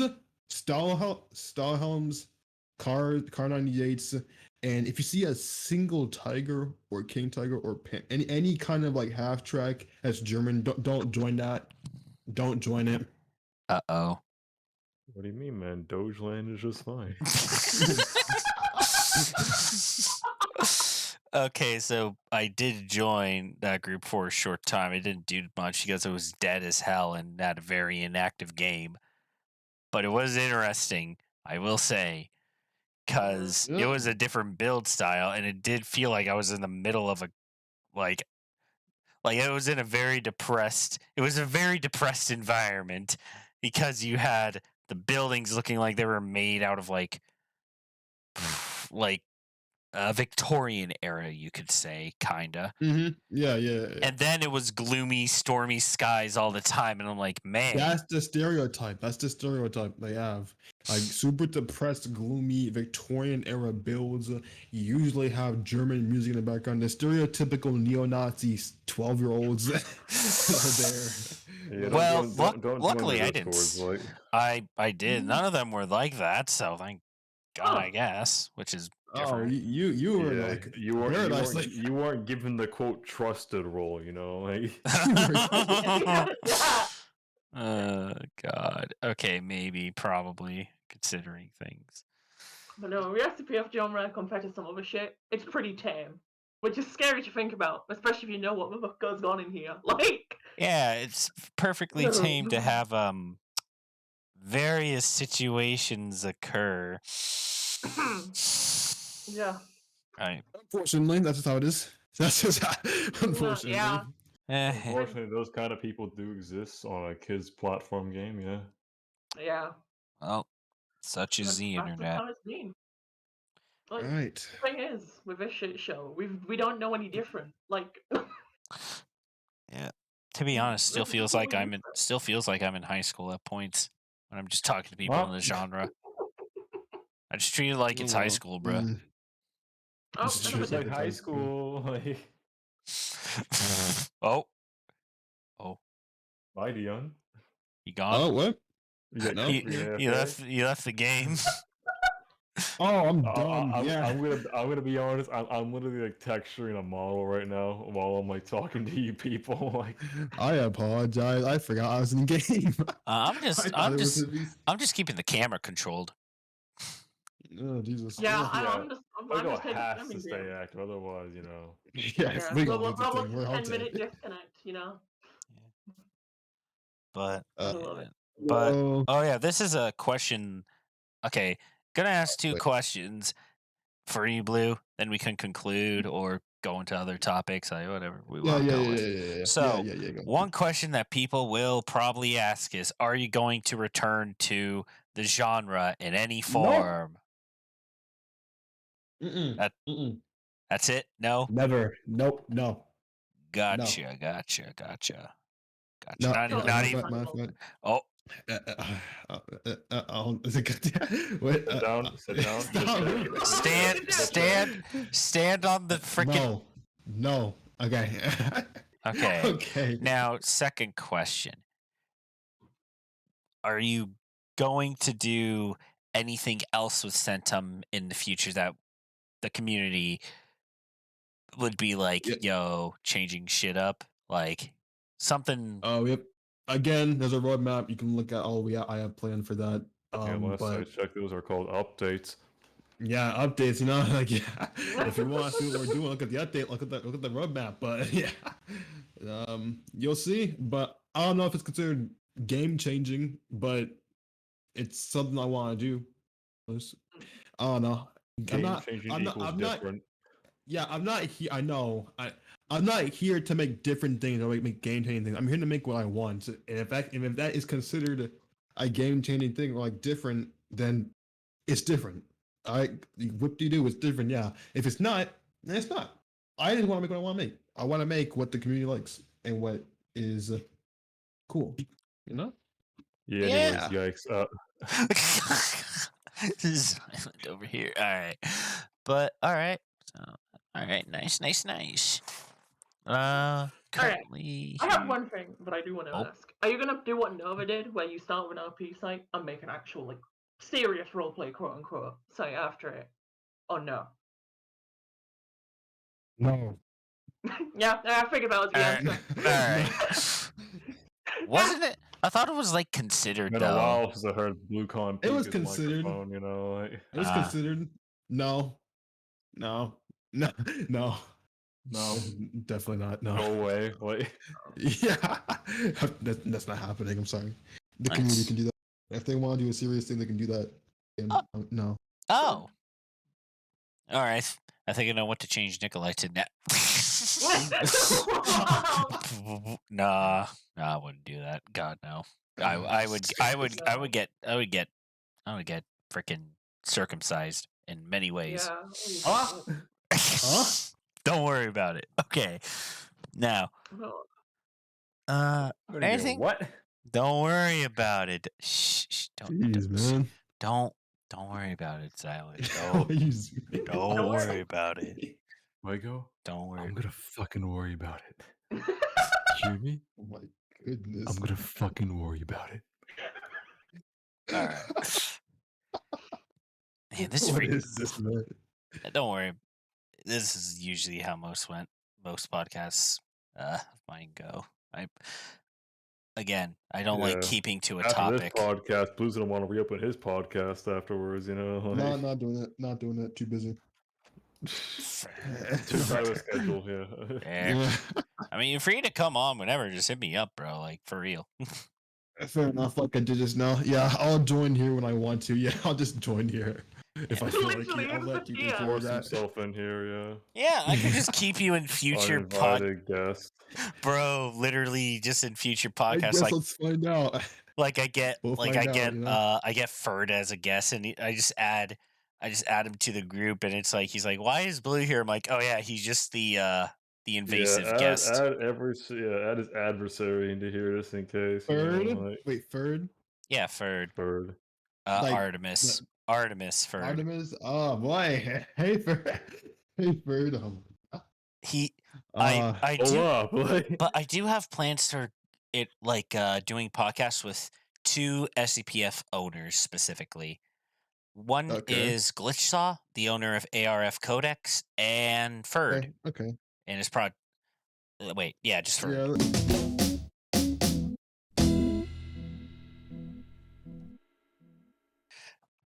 Stahlhelms, Car 98s, and if you see a single Tiger or King Tiger or any kind of like half track that's German, don't join that. Don't join it. Uh-oh. What do you mean, man? Dogeland is just fine. Okay, so I did join that group for a short time. It didn't do much because it was dead as hell and had a very inactive game. But it was interesting, I will say, because it was a different build style, and it did feel like I was in the middle of a like it was in a very depressed. It was a very depressed environment because you had the buildings looking like they were made out of like Victorian era, you could say, kinda. Yeah. And then it was gloomy, stormy skies all the time, and I'm like, man, That's the stereotype. That's the stereotype they have. Like super depressed, gloomy Victorian era builds. You usually have German music in the background. The stereotypical neo-Nazi 12-year-olds are there. Yeah, well, don't luckily join I the didn't. Discords, like. I did. None of them were like that, so thank God, I guess, which is Oh, different. you were Yeah, like you weren't given the quote trusted role, you know. Like, God. Okay, maybe, probably, considering things. But no, the SCPF genre compared to some other shit, it's pretty tame. Which is scary to think about, especially if you know what the fuck goes on in here. Like, Yeah, it's perfectly tame to have various situations occur. yeah. Right. Unfortunately, that's just how it is. That's just how, unfortunately. Yeah. unfortunately, those kind of people do exist on a kids' platform game. Yeah. Yeah. Well, such is the That's just internet. how it's been. Like, Right. the thing is, with this shit show, we don't know any different. Like, Yeah. To be honest, still feels like I'm in high school at points when I'm just talking to people in the genre. I just treat it like it's high school, bruh. oh, It's none true. of It's it like is. high school. Like, Oh, bye, Dion. you gone? Oh, what? You got No. kicked from the AFK. You left the game. Oh, I'm done. Yeah. I'm gonna be honest. I'm literally like texturing a model right now while I'm like talking to you people. Like, I apologize. I forgot I was in the game. I'm just keeping the camera controlled. Oh, Jesus. Yeah, Yeah. I'm just Fuego taking has to streaming stay game. active, otherwise, you know. Yeah, Yeah, we we're, gonna do the we're, thing. We're we're all 10-minute dead. disconnect, you know? But I love it. Well, oh yeah, this is a question. Okay, gonna ask two Wait. questions for you, Blue. Then we can conclude or go into other topics, like whatever we want to go with. Yeah. So, Go. one question that people will probably ask is, are you going to return to the genre in any form? That's it? No? Never. Nope. No. Gotcha. No. Not even. Oh, Is it good? Wait, Sit down. stand on the freaking. No. Okay. Okay. Okay. Now, second question. Are you going to do anything else with Centum in the future that the community would be like, yo, changing shit up? Like something. Yep. Again, there's a roadmap. You can look at all I have planned for that. Last I But checked, those are called updates. yeah, updates. You know, like if you want to see what we're doing, look at the update. Look at the roadmap. But yeah, you'll see. But I don't know if it's considered game changing, but it's something I want to do. I don't know. Game changing equals different. Yeah, I'm not here. I know. I'm not here to make different things or make game changing things. I'm here to make what I want. And if that is considered a game changing thing or like different, then it's different. What do you do? It's different. Yeah. If it's not, then it's not. I just want to make what I want to make. I want to make what the community likes and what is cool. You know? Yeah. Anyways, yikes. Xyland over here. All right. But all right. So, all right. Nice. Currently, I have one thing that I do want to Oh. ask. Are you gonna do what Nova did, where you start with an RP site and make an actual like serious roleplay, quote unquote, site after it, or no? No. Yeah, I figured that was the answer. All right. Wasn't it? I thought it was like considered Been a though. while since I heard BlueConX. It was considered. You know, like, It was considered. No. Definitely not. No. no way. Like, Yeah, that's not happening. I'm sorry. The community can do that. If they want to do a serious thing, they can do that. And, no. Oh. All right. I think I know what to change Nikolai to now. Nah, I wouldn't do that. God no. I would get freaking circumcised in many ways. Yeah. Huh? Huh? Don't worry about it. Okay. Now, No. Gonna get anything? what? Don't worry about it. Shh. Jeez, man. Don't worry about it, Xyland. worry. Don't worry about it. Fuego, Don't worry. I'm gonna fucking worry about it. Hear me? Oh my goodness. I'm gonna fucking worry about it. All right. Man, this is What freaking. is this, man? Don't worry. This is usually how most podcasts mine go. I don't like Yeah. keeping to a After topic. this podcast, Blue's gonna want to reopen his podcast afterwards. You know, No, not doing it. Not doing it. Too busy. too tight of a schedule. Yeah. Yeah. I mean, you're free to come on whenever. Just hit me up, bro. Like, for real. Fair enough. Like I did just now. Yeah, I'll join here when I want to. Yeah, I'll just join here if I feel like Literally, it. I'll let you yeah. do Force that. himself in here. Yeah. Yeah, I could just keep you in future Uninvited guest. Bro, literally just in future I podcasts. guess Like, let's find out. like I get, We'll like find I out, get, you know? I get Ferd as a guest, and I just add him to the group, and it's like he's like, "Why is Blue here?" I'm like, "Oh yeah, he's just the invasive guest." Add his adversary into here just in case. You know, Third? like, Wait, third? Yeah, Ferd. bird. Like, Artemis. Ferd. Artemis? Oh boy. Hey, Third. Hey, Third. He, Uh, I Hold do, up, like, but I do have plans for it, like doing podcasts with 2 SCPF owners specifically. One Okay. is Glitchsaw, the owner of ARF Codex, and Ferd, okay. and his prod. Wait, yeah, just Ferd. Yeah.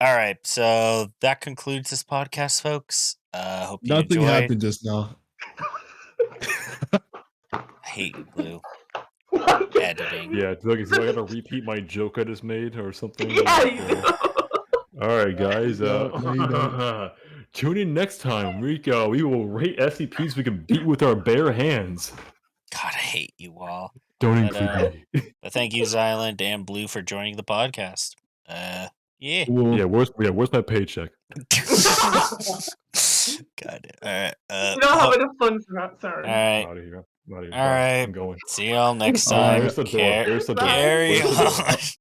All right, so that concludes this podcast, folks. Hope you Nothing enjoyed. happened just now. I hate you, Blue. What? Editing. yeah. Do I gotta repeat my joke I just made or something? Yeah, you Like, all right, guys. No, you don't. Tune in next time. We will rate SCPs we can beat with our bare hands. God, I hate you all. Don't But, include me. But thank you, Xyland and Blue, for joining the podcast. Yeah. Well, Yeah, where's my paycheck? God. All right. You don't have enough fun for that, sorry. All right. I'm out of here. All Bye. right. I'm going. See y'all next All right, time. There's the door. There's the door. Carry Where's the door? on.